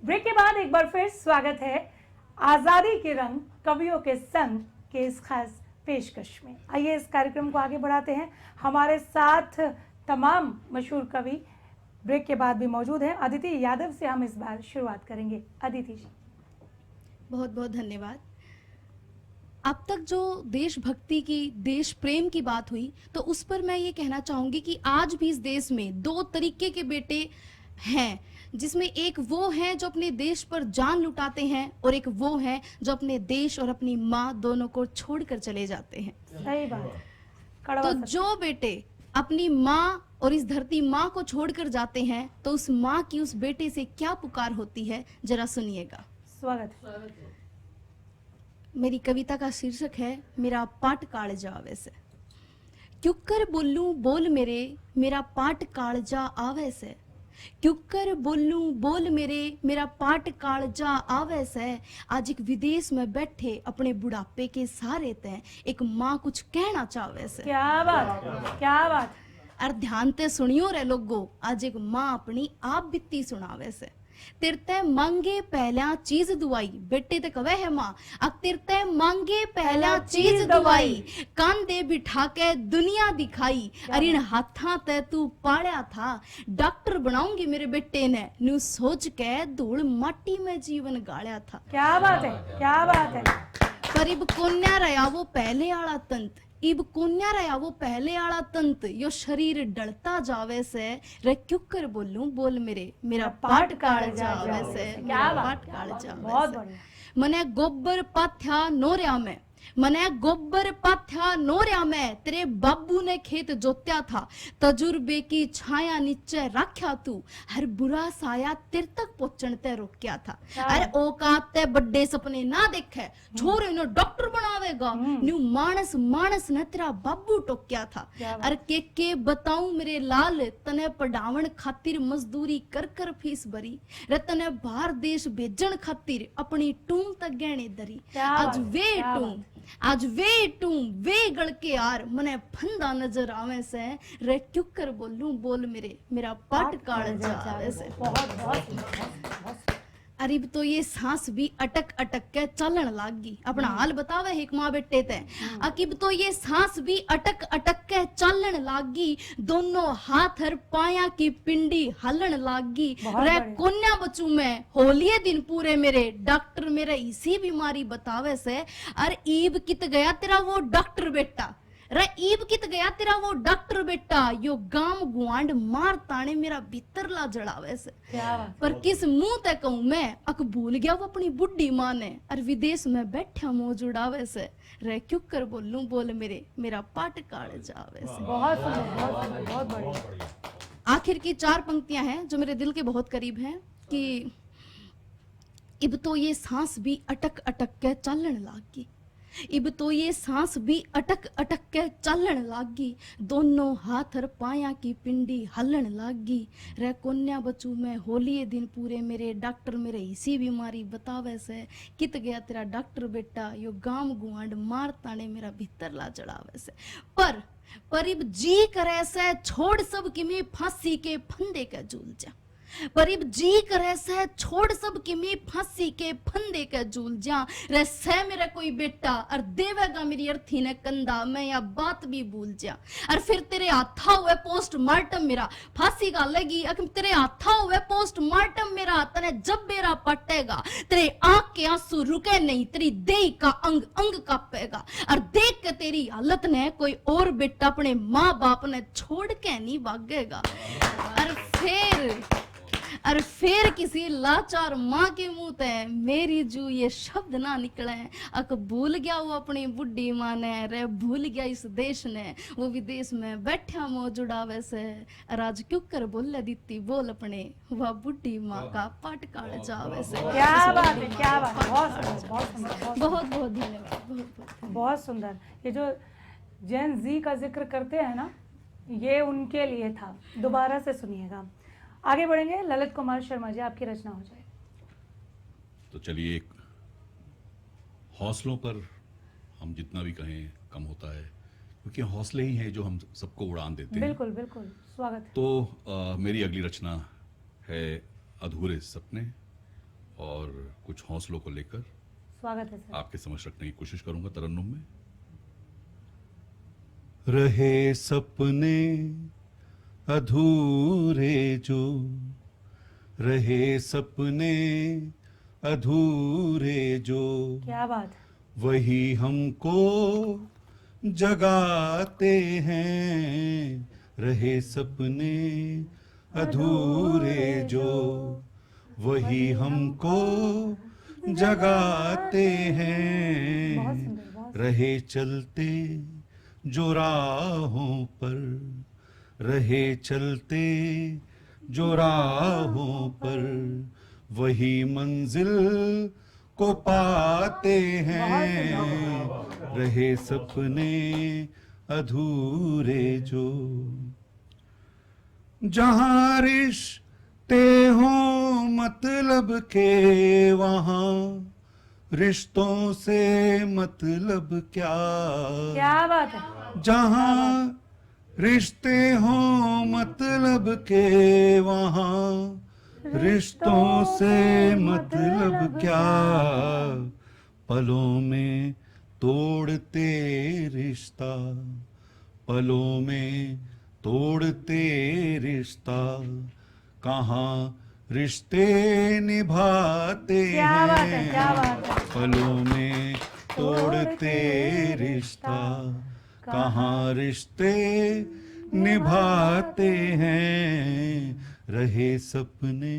ब्रेक के बाद एक बार फिर स्वागत है आजादी के रंग कवियों के संग के इस खास पेशकश में। आइए इस कार्यक्रम को आगे बढ़ाते हैं। हमारे साथ तमाम मशहूर कवि ब्रेक के बाद भी मौजूद हैं। अदिति यादव से हम इस बार शुरुआत करेंगे। अदिति जी, बहुत बहुत धन्यवाद। अब तक जो देशभक्ति की, देश प्रेम की बात हुई, तो उस पर मैं ये कहना चाहूंगी कि आज भी इस देश में दो तरीके के बेटे हैं, जिसमें एक वो हैं जो अपने देश पर जान लुटाते हैं, और एक वो हैं जो अपने देश और अपनी माँ दोनों को छोड़कर चले जाते हैं। सही बात, कड़वा तो सत्य। जो बेटे अपनी माँ और इस धरती माँ को छोड़कर जाते हैं, तो उस माँ की उस बेटे से क्या पुकार होती है, जरा सुनिएगा। स्वागत। मेरी कविता का शीर्षक है मेरा पाट कालजा आवे से। क्यूकर बोलूं बोल मेरा पाट कालजा आवे से। क्यूकर बोलूं बोल मेरा पाट कालजा आवे से। आज एक विदेश में बैठे अपने बुढ़ापे के सहारे ते एक माँ कुछ कहना चाहे से। क्या बात, क्या बात। और ध्यान ते सुनियो रे लोगो, आज एक माँ अपनी आप बीती सुनावे से। तिरते मांगे पहला चीज दुआई, बेटे ते कवे है माँ, अब तिरते मांगे पहला चीज दुआई, कान दे बिठा के दुनिया दिखाई। अरे इन हाथा ते तू पाड़ा था, डॉक्टर बनाऊंगी मेरे बेटे ने, न्यू सोच के धूल माटी में जीवन गाड़ा था। क्या बात है, क्या बात है। पर इब कोन्या रहा वो पहले आला तंत, इब कोन्या रहा वो पहले आला तंत, यो शरीर डलता जावे से। रे क्यूकर बोलूं बोल मेरा पाट काल जावे से। क्या बात, पाट काल जावे बहुत से। बढ़िया। मने गोबर पाथ्या नोरिया में, मने गोबर पाथ्या नोरिया में, तेरे बाबू ने खेत जोत्या था, तजुर्बे की छाया नीचे रखा तू, हर बुरा साया तेरे तक पहुंचने ते रोक्या था। अरे औकात ते बड़े सपने ना देखे, छोरे ने डॉक्टर बनावेगा, न्यू मानस मानस ने तेरा बाबू टोक्या था। अरे के बताऊं मेरे लाल, तने पढ़ावन खातिर मजदूरी कर कर फीस भरी, रे तने बाहर देश भेजन खातिर अपनी टूम तक गहने दरी। आज वे टूम वे गल के यार मने फंदा नजर आवे से। रे क्यूकर बोलूं बोल मेरा पाट काल जावे से। बहुत बहुत बहुत। अरीब तो ये सांस भी अटक अटक के चलन लागी, अपना हाल बतावे एक माँ बेटे ते। अकीब तो ये सांस भी अटक अटक के चलन लागी, दोनों हाथ हर पाया की पिंडी हलन लागी। रे कोन्या बचू मैं होलिये दिन पूरे मेरे, डॉक्टर मेरे इसी बीमारी बतावे से। अरे ईब कित गया तेरा वो डॉक्टर बेटा, रे ईब कित गया तेरा वो डॉक्टर बेटा, यो गांव गुआंड मार ताने मेरा भीतर ला जड़ावे से। पर किस मुंह ते कहूं मैं, अक भूल गया वो अपनी बुढ़ी माँ ने, और विदेश में बैठा मुंह जुड़ावे से। रे क्यूकर बोलूं बोल मेरा पाट काल जावे से। बहुत सुंदर, बहुत सुंदर, बहुत बढ़िया। आखिर की 4 पंक्तियां हैं जो मेरे दिल के बहुत करीब हैं कि इब तो ये सांस भी अटक अटक के चलन लागी, इब तो ये सांस भी अटक अटक के चलन लागी, दोनों हाथ और पाया की पिंडी हलन लागी। रे कोन्या बचू मैं होलिये दिन पूरे मेरे, डॉक्टर मेरे इसी बीमारी बतावे से। कित गया तेरा डॉक्टर बेटा, यो गांव गुआंड मार ताने मेरा भीतर ला जड़ावे से। पर इब जी करे से छोड़ सब कि मैं फांसी के फंदे के झूल जा, परीब जी करे से छोड़ सब कि मैं फांसी के फंदे के झूल जा। रे से मेरा कोई बेटा और देवेगा मेरी अर्थी ने कंधा, मैं या बात भी भूल जा। और फिर तेरे हाथा हुए पोस्टमार्टम मेरा, फांसी का लगी अगर तेरे हाथा हुए पोस्टमार्टम मेरा, तने जब मेरा पटेगा तेरे आंख के आंसू रुके नहीं, तेरी देह का अंग अंग कांपेगा। और देख के तेरी हालत ने कोई और बेटा अपने माँ बाप ने छोड़ के नहीं भागेगा। और अरे फिर किसी लाचार माँ के मुंह ते मेरी जू ये शब्द ना निकले, अक भूल गया वो अपनी बुढ़ी माँ ने, रे भूल गया इस देश ने, वो विदेश में बैठा मौजूदा वैसे, राज क्यों कर बोले दीती बोल अपने, वह बुढ़ी माँ का पाट काट जा वैसे। क्या बात है, क्या बात है, बहुत सुंदर, बहुत सुंदर, बहुत बहुत धन्यवाद, बहुत बहुत सुंदर। ये जो जेन जी का जिक्र करते हैं ना, ये उनके लिए था। दोबारा से सुनिएगा। आगे बढ़ेंगे, ललित कुमार शर्मा जी आपकी रचना हो जाए। तो चलिए, एक हौसलों पर हम जितना भी कहें कम होता है, क्योंकि हौसले ही हैं जो हम सबको उड़ान देते हैं। बिल्कुल बिल्कुल, स्वागत है। तो मेरी अगली रचना है अधूरे सपने, और कुछ हौसलों को लेकर स्वागत है सर। आपके समझ रखने की कोशिश करूंगा तरन्नुम में। रहे सपने अधूरे जो, रहे सपने अधूरे जो, क्या बात है, वही हमको जगाते हैं। रहे सपने अधूरे जो, वही हमको जगाते बहुत हैं। सुंदर, बहुत रहे चलते जो राहों पर, रहे चलते जो राहों पर, वही मंजिल को पाते हैं। रहे सपने अधूरे जो, जहां रिश्ते हों मतलब के, वहां रिश्तों से मतलब क्या। क्या बात है, जहां रिश्ते हों मतलब के, वहां रिश्तों से मतलब क्या। पलों में तोड़ते रिश्ता, पलों में तोड़ते रिश्ता, कहाँ रिश्ते निभाते क्या बात है, हैं। क्या बात है। पलों में तोड़ते रिश्ता, कहाँ रिश्ते निभाते हैं। रहे सपने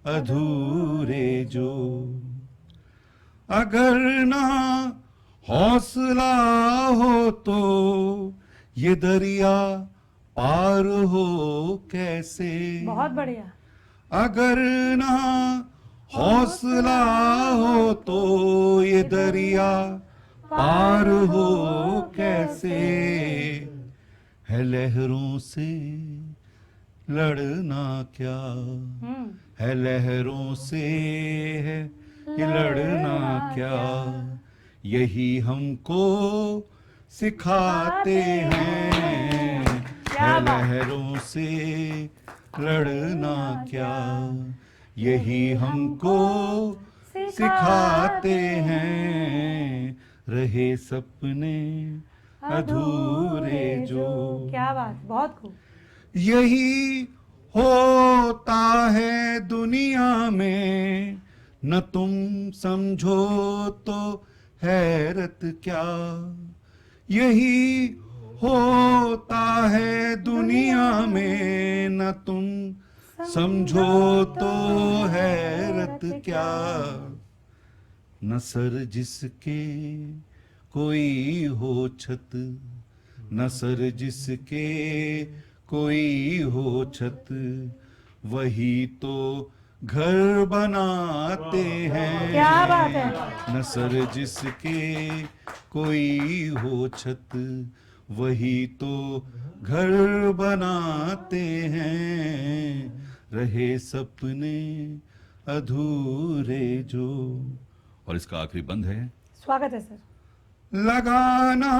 अधूरे जो, अगर ना हौसला हो तो ये दरिया पार हो कैसे। बहुत बढ़िया, अगर ना हौसला हो तो ये दरिया पार हो कैसे। है लहरों से लड़ना क्या, है लहरों से है ये लड़ना क्या। यही हमको सिखाते हैं। है लहरों से लड़ना क्या, यही हमको सिखाते हैं। रहे सपने अधूरे जो, क्या बात, बहुत खूब। यही होता है दुनिया में, न तुम समझो तो हैरत क्या। यही होता है दुनिया में, न तुम समझो तो हैरत क्या। न सर जिसके कोई हो छत, न सर जिसके कोई हो छत, वही तो घर बनाते हैं। क्या बात है। न सर जिसके कोई हो छत, वही तो घर बनाते हैं। रहे सपने अधूरे जो, और इसका आखिरी बंद है। स्वागत है सर। लगाना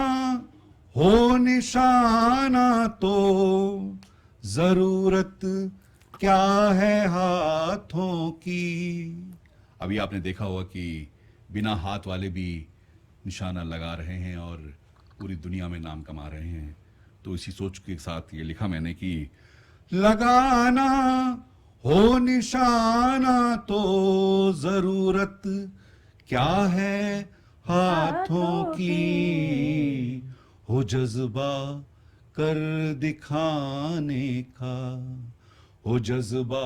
हो निशाना तो जरूरत क्या है हाथों की। अभी आपने देखा होगा कि बिना हाथ वाले भी निशाना लगा रहे हैं और पूरी दुनिया में नाम कमा रहे हैं। तो इसी सोच के साथ ये लिखा मैंने कि लगाना हो निशाना तो जरूरत क्या है हाथों की। हो जज्बा कर दिखाने का, हो जज्बा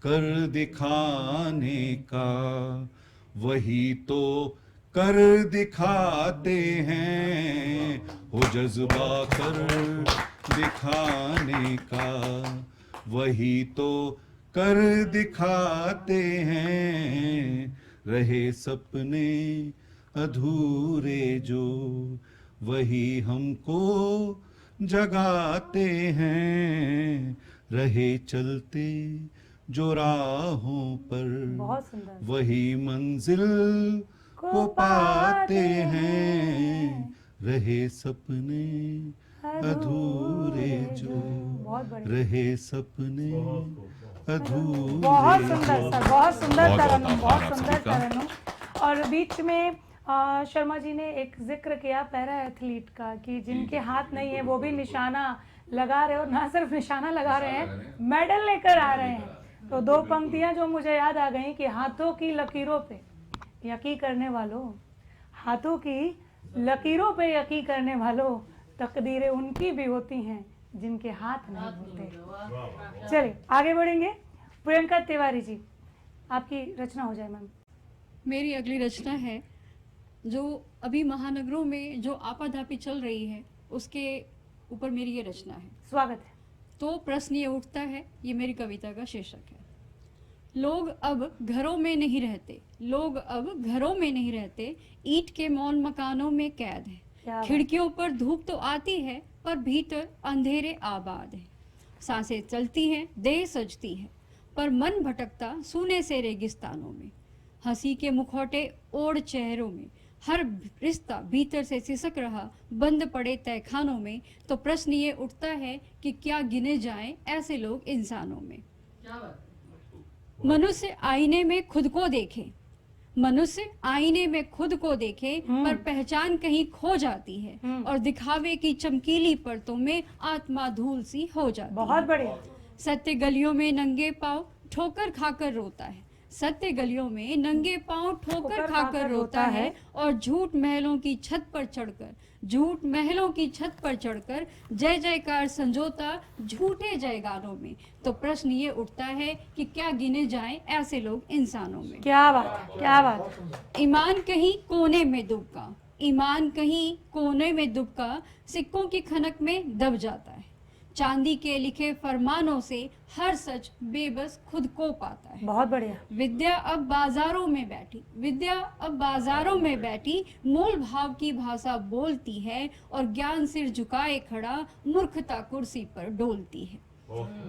कर दिखाने का, वही तो कर दिखाते हैं, हो जज्बा कर दिखाने का, वही तो कर दिखाते हैं, रहे सपने अधूरे जो, वही हमको जगाते हैं, रहे चलते जो राहों पर, बहुत सुंदर। वही मंजिल को पाते हैं, रहे सपने अधूरे जो, बहुत बढ़िया। रहे सपने अधूरे बहुत जो। सुंदर सर, बहुत सुंदर बहुत तरन्नुम, आभार बहुत आप सुंदर सभी का। तरन्नुम। और बीच में शर्मा जी ने एक जिक्र किया पैरा एथलीट का कि जिनके हाथ नहीं है वो भी निशाना लगा रहे, और ना सिर्फ निशाना लगा रहे हैं, मेडल लेकर आ रहे हैं। तो दो पंक्तियां जो मुझे याद आ गई कि हाथों की लकीरों पे यकीन करने वालों, हाथों की लकीरों पे यकीन करने वालों, तकदीरें उनकी भी होती हैं जिनके हाथ नहीं होते। चलिए आगे बढ़ेंगे। प्रियंका तिवारी जी, आपकी रचना हो जाए मैम। मेरी अगली रचना है जो अभी महानगरों में जो आपाधापी चल रही है उसके ऊपर मेरी ये रचना है। स्वागत है। तो प्रश्न ये उठता है, ये मेरी कविता का शीर्षक है। लोग अब घरों में नहीं रहते, लोग अब घरों में नहीं रहते, ईंट के मौन मकानों में कैद है। क्या बात। खिड़कियों पर धूप तो आती है पर भीतर अंधेरे आबाद है। सांसें चलती हैं, देह सजती है, पर मन भटकता सूने से रेगिस्तानों में। हंसी के मुखौटे ओढ़ चेहरों में, हर रिश्ता भीतर से सिसक रहा बंद पड़े तहखानों में। तो प्रश्न ये उठता है कि क्या गिने जाएं ऐसे लोग इंसानों में। मनुष्य आईने में खुद को देखे, मनुष्य आईने में खुद को देखे, पर पहचान कहीं खो जाती है और दिखावे की चमकीली परतों में आत्मा धूल सी हो जाती है। बहुत बढ़िया। सत्य गलियों में नंगे पांव ठोकर खाकर रोता है, सत्य गलियों में नंगे पांव ठोकर खाकर रोता है, और झूठ महलों की छत पर चढ़कर, झूठ महलों की छत पर चढ़कर जय जयकार संजोता झूठे जयगानों में। तो प्रश्न ये उठता है कि क्या गिने जाएं ऐसे लोग इंसानों में। क्या बात, क्या बात। ईमान कहीं कोने में दुबका, ईमान कहीं कोने में दुबका, सिक्कों की खनक में दब जाता है। चांदी के लिखे फरमानों से हर सच बेबस खुद को पाता है। बहुत बढ़िया। विद्या अब बाजारों में बैठी, विद्या अब बाजारों में बैठी, मोल भाव की भाषा बोलती है, और ज्ञान सिर झुकाए खड़ा मूर्खता कुर्सी पर डोलती है।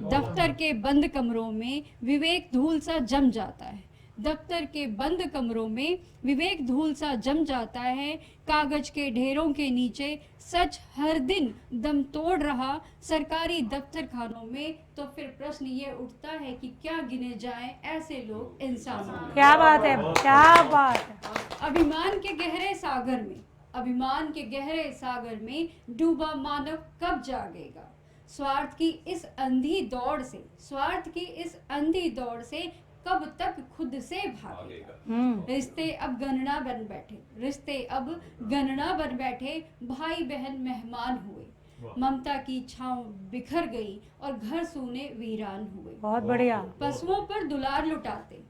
दफ्तर के बंद कमरों में विवेक धूल सा जम जाता है, दफ्तर के बंद कमरों में विवेक धूल सा जम जाता है। कागज के ढेरों के नीचे सच हर दिन दम तोड़ रहा सरकारी दफ्तर खानों में। तो फिर प्रश्न ये उठता है कि क्या गिने जाएं ऐसे लोग इंसानों में। क्या बात है, क्या बात है। अभिमान के गहरे सागर में, अभिमान के गहरे सागर में डूबा मानव कब जागेगा। स्वार्थ की इस अंधी दौड़ से, स्वार्थ की इस अंधी दौड़ से कब तक खुद से भागेगा। रिश्ते अब गणना बन बैठे, रिश्ते अब गणना बन बैठे, भाई बहन मेहमान हुए, ममता की छांव बिखर गई और घर सूने वीरान हुए। बहुत बढ़िया। पशुओं पर दुलार लुटाते,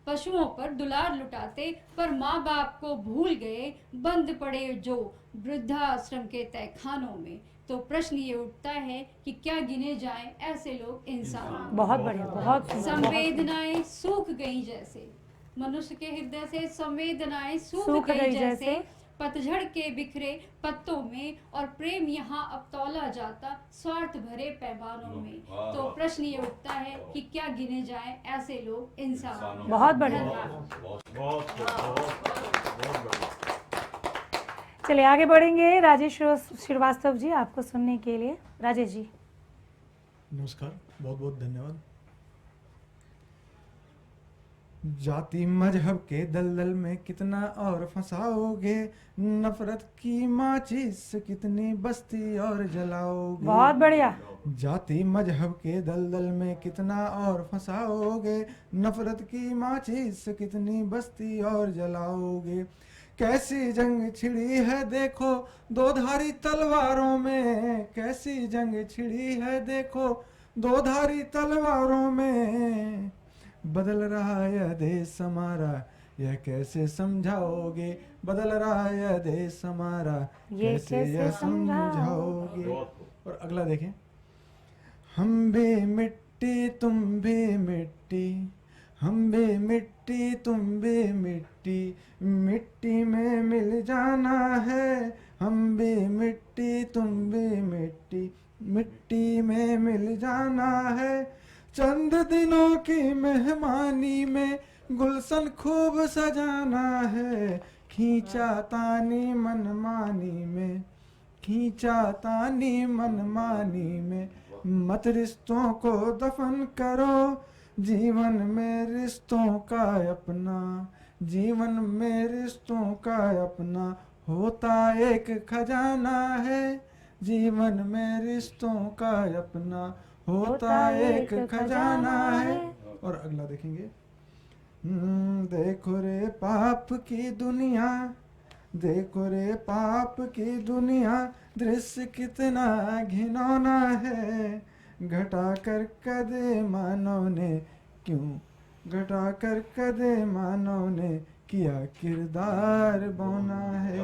पशुओं पर दुलार लुटाते, पर माँ बाप को भूल गए, बंद पड़े जो वृद्धाश्रम के तहखानों में। तो प्रश्न ये उठता है कि क्या गिने जाएं ऐसे लोग इंसान। बहुत बढ़िया, बहुत सुंदर। संवेदनाएं सूख गई जैसे, मनुष्य के हृदय से संवेदनाएं सूख गई जैसे, पतझड़ के बिखरे पत्तों में, और प्रेम यहाँ अब तौला जाता स्वार्थ भरे पैमानों में। तो प्रश्न ये उठता है कि क्या गिने जाएं ऐसे लोग इंसान। बहुत बढ़िया। चलिए आगे बढ़ेंगे। राजेश श्रीवास्तव जी, आपको सुनने के लिए। राजेश जी। नमस्कार, बहुत बहुत धन्यवाद। जाति मजहब के दलदल में कितना और फंसाओगे, नफरत की माचिस कितनी बस्ती और जलाओगे। बहुत बढ़िया। जाति मजहब के दलदल में कितना और फंसाओगे, नफरत की माचिस कितनी बस्ती और जलाओगे। कैसी जंग छिड़ी है देखो दो धारी तलवारों में, कैसी जंग छिड़ी है देखो दो धारी तलवारों में। बदल रहा यह देश हमारा, यह कैसे समझाओगे? बदल रहा यह देश हमारा, ये कैसे कैसे यह समझाओगे? समझाओगे? और अगला देखें, हम भी मिट्टी तुम भी मिट्टी, हम भी मिट्टी तुम भी मिट्टी, मिट्टी में मिल जाना है। हम भी मिट्टी तुम भी मिट्टी, मिट्टी में मिल जाना है। चंद दिनों की मेहमानी में गुलशन खूब सजाना है। खींचा तानी मनमानी में, खींचा तानी मनमानी में, मत रिश्तों को दफन करो। जीवन में रिश्तों का अपना, जीवन में रिश्तों का अपना होता एक खजाना है। जीवन में रिश्तों का अपना होता एक खजाना है। और अगला देखेंगे, देखो रे पाप की दुनिया, देखो रे पाप की दुनिया, दृश्य कितना घिनौना है। घटा कर कदे मानव ने क्यों, घटा कर कदे मानव ने किया किरदार बोना है।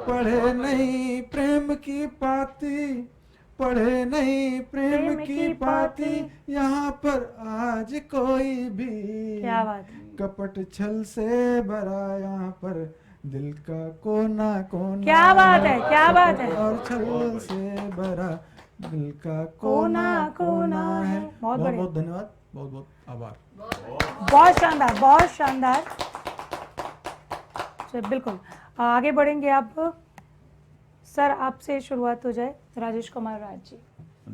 पढ़े नहीं प्रेम की पाती, पढ़े नहीं प्रेम की पाती, यहाँ पर आज कोई भी क्या बात है, कपट छल से भरा, यहाँ पर दिल का कोना कोना, क्या बात है, क्या बात है। और छल से भरा दिल का कोना कोना है। बहुत बहुत बढ़िया, बहुत धन्यवाद, बहुत बहुत आभार। बहुत शानदार, बहुत शानदार। चलिए बिल्कुल आगे बढ़ेंगे। अब सर आपसे शुरुआत हो जाए, राजेश कुमार राज जी।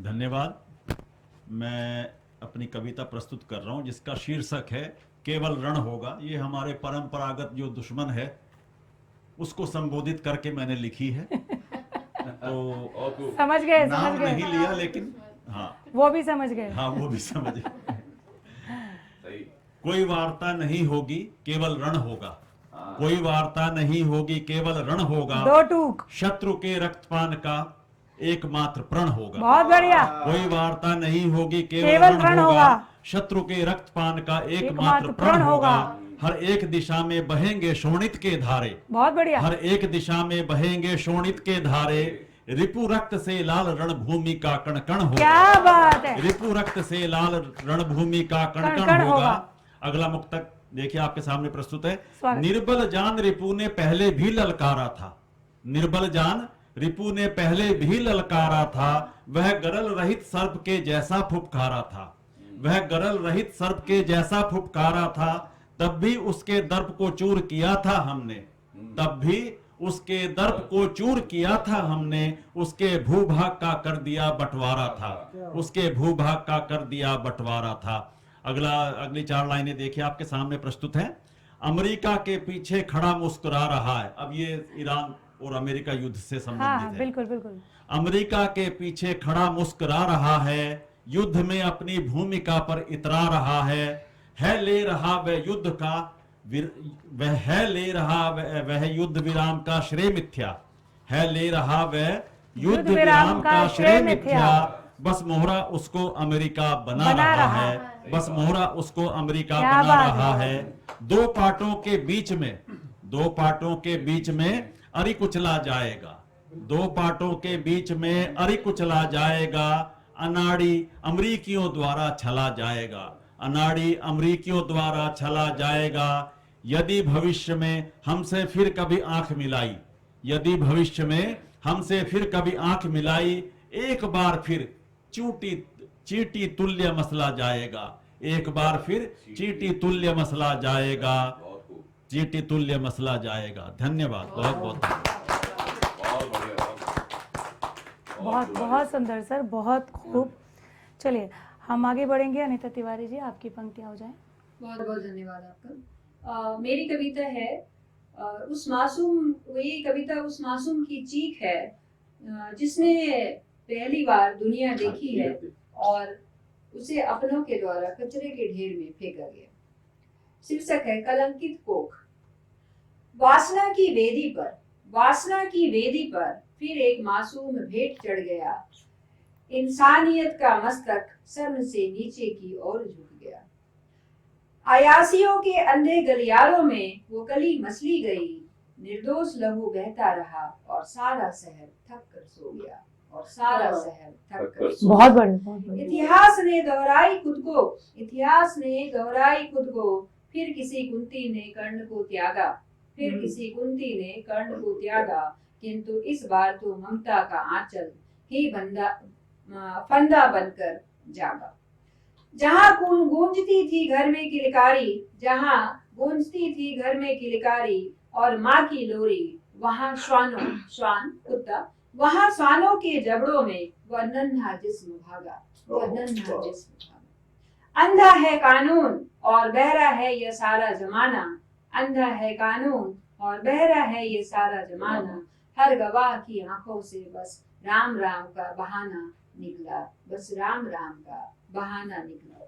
धन्यवाद। मैं अपनी कविता प्रस्तुत कर रहा हूं जिसका शीर्षक है केवल रण होगा। ये हमारे परंपरागत जो दुश्मन है उसको संबोधित करके मैंने लिखी है। तो समझ गए, नाम समझ गए, नहीं लिया, लेकिन हाँ वो भी समझ गए। हाँ वो भी समझ गए। कोई वार्ता नहीं होगी केवल रण होगा, कोई वार्ता नहीं होगी केवल रण होगा। दो टूक, शत्रु के रक्तपान का एकमात्र प्रण होगा। बहुत बढ़िया। कोई वार्ता नहीं होगी केवल केवल रण रण होगा। होगा। शत्रु के रक्तपान का एकमात्र प्रण होगा। हर एक दिशा में बहेंगे शोणित के धारे, बहुत बढ़िया। हर एक दिशा में बहेंगे शोणित के धारे। रिपु रक्त से लाल रणभूमि का कण कण होगा। क्या बात है। रिपु रक्त से लाल रणभूमि का कण कण कण कण होगा। होगा। अगला मुक्तक देखिए आपके सामने प्रस्तुत है। स्वागत। निर्बल जान रिपु ने पहले भी ललकारा था, निर्बल जान रिपु ने पहले भी ललकारा था। वह गरल रहित सर्प के जैसा फुफकारा था, वह गरल रहित सर्प के जैसा फुफकारा था। तब भी उसके दर्प को चूर किया था हमने, तब भी उसके दर्प को चूर किया था हमने। उसके भूभाग का कर दिया बंटवारा था, उसके भूभाग का कर दिया बंटवारा था। अगली चार लाइनें देखिए आपके सामने प्रस्तुत हैं। अमेरिका के पीछे खड़ा मुस्कुरा रहा है। अब ये ईरान और अमेरिका युद्ध से हाँ संबंधित है। बिल्कुल बिल्कुल। अमेरिका के पीछे खड़ा मुस्कुरा रहा है, युद्ध में अपनी भूमिका पर इतरा रहा है ले रहा वह युद्ध का वह है ले रहा वह युद्ध विराम का श्रेय मिथ्या, है ले रहा वह युद्ध विराम का श्रेय मिथ्या। बस मोहरा उसको अमेरिका बना रहा है, बस मोहरा उसको अमेरिका क्या बना बात रहा है। है। दो पार्टों के बीच में, दो पार्टों के बीच में अरी कुचला जाएगा, दो पार्टों के बीच में अरी कुचला जाएगा। अनाड़ी अमरीकियों द्वारा छला जाएगा, अनाड़ी अमरीकियों द्वारा छला जाएगा। यदि भविष्य में हमसे फिर कभी आंख मिलाई, यदि भविष्य में हमसे फिर कभी आंख मिलाई, एक बार फिर चींटी तुल्य मसला जाएगा, एक बार फिर चींटी तुल्य मसला जाएगा, चींटी तुल्य मसला जाएगा। धन्यवाद, बहुत बहुत बहुत बहुत सुंदर सर, बहुत खूब। चलिए हम आगे बढ़ेंगे। अनीता तिवारी जी आपकी पंक्तियां हो जाएं। बहुत बहुत धन्यवाद आपका। मेरी कविता है उस मासूम, ये कविता उस मासूम की चीख है जिसने पहली बार दुनिया देखी है और उसे अपनों के द्वारा कचरे के ढेर में फेंका गया। शीर्षक है कलंकित कोख। वासना की वेदी पर, वासना की वेदी पर फिर एक मासूम भेंट चढ़ गया। इंसानियत का मस्तक शर्म से नीचे की ओर झुक गया। अयासियों के अंधे गलियारों में वो कली मसली गई, निर्दोष लहू बहता रहा और सारा शहर थक कर सो गया, और सारा शहर थक कर सो बहुत बढ़िया, बहुत बढ़िया। इतिहास ने दोहराई खुद को, इतिहास ने दोहराई खुद को, फिर किसी कुंती ने कर्ण को त्यागा, फिर किसी कुंती ने कर्ण को त्यागा, किंतु इस बार तो ममता का आंचल ही फंदा बनकर जागा। जहाँ गूंजती थी घर में किलकारी, जहाँ गूंजती थी घर में किलकारी और माँ की लोरी, वहाँ श्वान कुत्ता, वहाँ श्वानों के जबड़ों में वह नन्हा जिस्म भागा, वह नन्हा जिस्म भागा। अंधा है कानून और बहरा है ये सारा जमाना, अंधा है कानून और बहरा है ये सारा जमाना, हर गवाह की आंखों से बस राम राम का बहाना निकला, बस राम राम का बहाना निकला।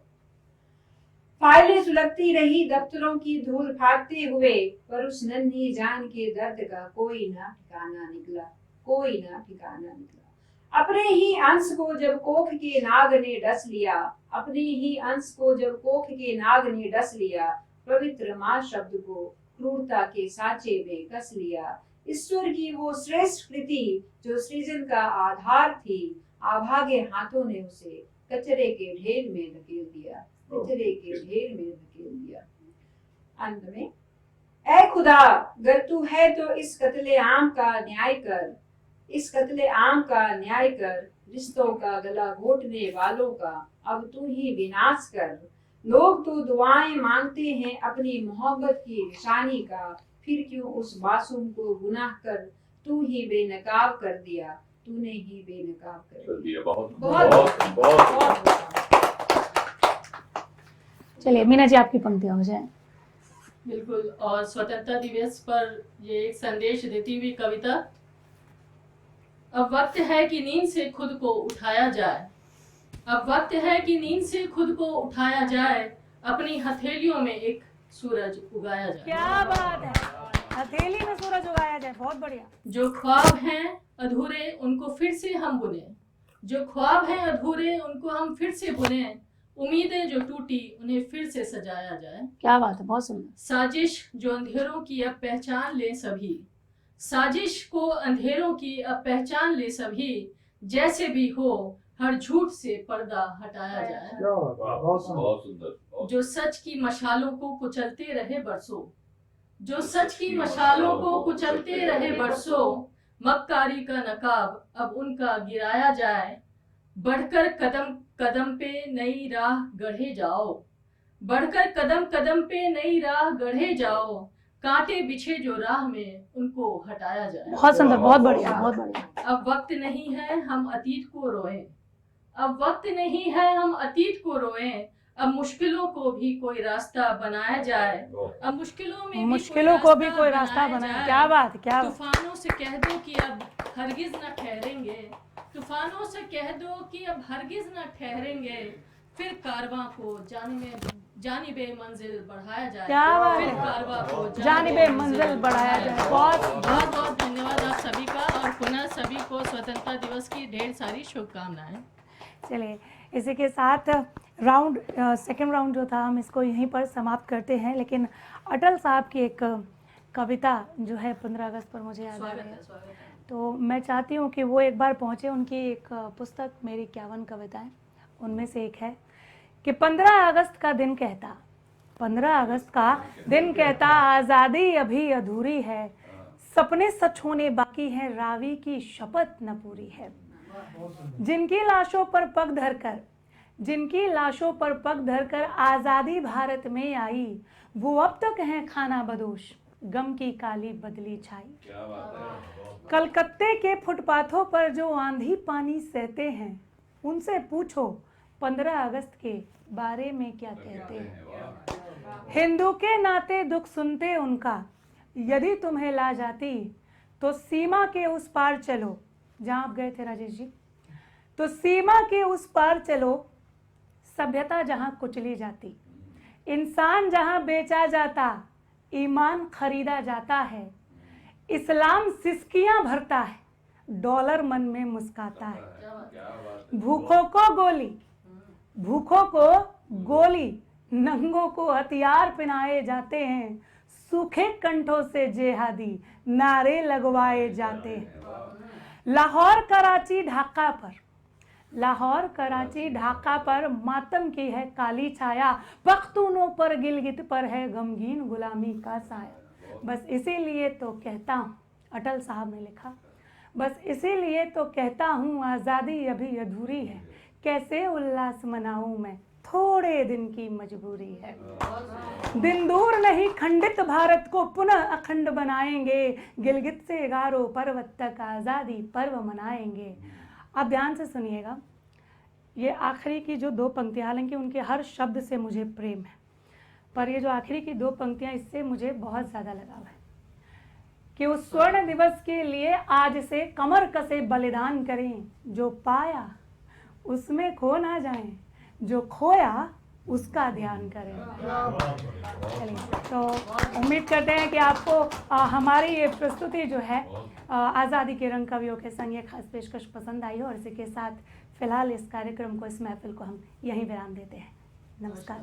फाइलें सुलगती रही दफ्तरों की धूल फाड़ते हुए, पर उस नन्ही जान के दर्द का कोई ना ठिकाना निकला, कोई ना ठिकाना निकला। अपने ही अंश को जब कोख के नाग ने डस लिया, अपने ही अंश को जब कोख के नाग ने डस लिया, पवित्र माँ शब्द को क्रूरता के साँचे में कस लिया। ईश्वर की वो श्रेष्ठ कृति जो सृजन का आधार थी, अभागे हाथों ने उसे कचरे के ढेर में धकेल दिया, कचरे के ढेर में धकेल दिया। अंत में, ऐ खुदा गर तू है तो इस कत्ले आम का न्याय कर, इस कत्ले आम का न्याय कर, रिश्तों का गला घोटने वालों का अब तू ही विनाश कर। लोग तो दुआएं मांगते हैं अपनी मोहब्बत की निशानी का, फिर क्यों उस मासूम को गुनाह कर तू ही बेनकाब कर दिया, तूने ही बेनकाब कर दिया। बहुत बहुत बहुत बहुत चलिए मीना जी आपकी पंक्तियां हो जाए। बिल्कुल। और स्वतंत्रता दिवस पर ये एक संदेश देती हुई कविता। अब वक्त है कि नींद से खुद को उठाया जाए, अब वक्त है कि नींद से खुद को उठाया जाए, अपनी हथेलियों में एक सूरज उगाया जाए। क्या बात है, हथेली में सूरज उगाया जाए, बहुत बढ़िया। जो ख्वाब हैं अधूरे उनको फिर से हम बुने, जो ख्वाब हैं अधूरे उनको हम फिर से बुने, उम्मीदें जो टूटी उन्हें फिर से सजाया जाए। क्या बात है, बहुत सुंदर। साजिश जो अंधेरों की अब पहचान ले सभी, साजिश को अंधेरों की अब पहचान ले सभी, जैसे भी हो हर झूठ से पर्दा हटाया जाए। बहुत सुंदर। जो सच की मशालों को कुचलते रहे बरसों, जो सच की मशालों को कुचलते रहे बरसों, मक्कारी का नकाब अब उनका गिराया जाए। बढ़कर कदम कदम पे नई राह गढ़े जाओ, बढ़कर कदम कदम पे नई राह गढ़े जाओ, कांटे बिछे जो राह में उनको हटाया जाए। बहुत सुंदर, बहुत बढ़िया, बहुत बढ़िया। अब वक्त नहीं है हम अतीत को रोएं, अब वक्त नहीं है हम अतीत को रोएं, अब मुश्किलों को भी कोई रास्ता बनाया जाए, अब मुश्किलों में मुश्किलों को भी कोई रास्ता बनाए। क्या बात, क्या बात। तूफानों से कह दो कि अब हरगिज न ठहरेंगे, तूफानों से कह दो कि अब हरगिज न ठहरेंगे, फिर कारवां को जानिबे मंजिल बढ़ाया जाए। क्या बात फिर है, कारवां को जानिबे मंजिल बढ़ाया जाए। बहुत बहुत बहुत धन्यवाद आप सभी का, और पुनः सभी को स्वतंत्रता दिवस की ढेर सारी शुभकामनाएं। चलिए इसी के साथ राउंड सेकंड राउंड जो था हम इसको यहीं पर समाप्त करते हैं, लेकिन अटल साहब की एक कविता जो है 15 अगस्त पर मुझे याद आ रही है, तो मैं चाहती हूँ कि वो एक बार पहुँचे। उनकी एक पुस्तक मेरी 51 कविताएं, उनमें से एक है कि 15 अगस्त का दिन कहता, 15 अगस्त का दिन कहता, आज़ादी अभी अधूरी है, सपने सच होने बाकी हैं, रावी की शपथ न पूरी है। जिनकी लाशों पर पग धरकर, जिनकी लाशों पर पग धरकर आज़ादी भारत में आई, वो अब तक हैं खाना बदोश, गम की काली बदली छाई। कलकत्ते के फुटपाथों पर जो आंधी पानी सहते हैं, उनसे पूछो 15 अगस्त के बारे में क्या कहते हैं। हिंदू के नाते दुख सुनते उनका, यदि तुम्हें ला जाती तो सीमा के उस पार चलो। जहाँ आप गए थे राजेश जी, तो सीमा के उस पार चलो, सभ्यता जहाँ कुचली जाती, इंसान जहाँ बेचा जाता, ईमान खरीदा जाता है, इस्लाम सिसकियाँ भरता है, डॉलर मन में मुस्काता है। भूखों को गोली, भूखों को गोली नंगों को हथियार पहनाए जाते हैं, सूखे कंठों से जेहादी नारे लगवाए जाते हैं। लाहौर कराची ढाका पर, लाहौर कराची ढाका पर मातम की है काली छाया, पख्तूनों पर गिलगित पर है गमगीन गुलामी का साया। बस इसीलिए तो कहता हूँ, अटल साहब ने लिखा, बस इसीलिए तो कहता हूँ आज़ादी अभी अधूरी है, कैसे उल्लास मनाऊं मैं, थोड़े दिन की मजबूरी है। दिन दूर नहीं खंडित भारत को पुनः अखंड बनाएंगे, गिलगित से गारो पर्वत तक आज़ादी पर्व मनाएंगे। आप ध्यान से सुनिएगा, ये आखिरी की जो 2 पंक्तियाँ, हालांकि उनके हर शब्द से मुझे प्रेम है, पर ये जो आखिरी की 2 पंक्तियाँ, इससे मुझे बहुत ज़्यादा लगाव है कि उस स्वर्ण दिवस के लिए आज से कमर कसे बलिदान करें, जो पाया उसमें खो ना जाएं, जो खोया उसका ध्यान करें। चलिए, तो उम्मीद करते हैं कि आपको हमारी ये प्रस्तुति जो है आज़ादी के रंग कवियों के संग ये खास पेशकश पसंद आई हो, और इसी के साथ फिलहाल इस कार्यक्रम को, इस महफिल को हम यहीं विराम देते हैं। नमस्कार।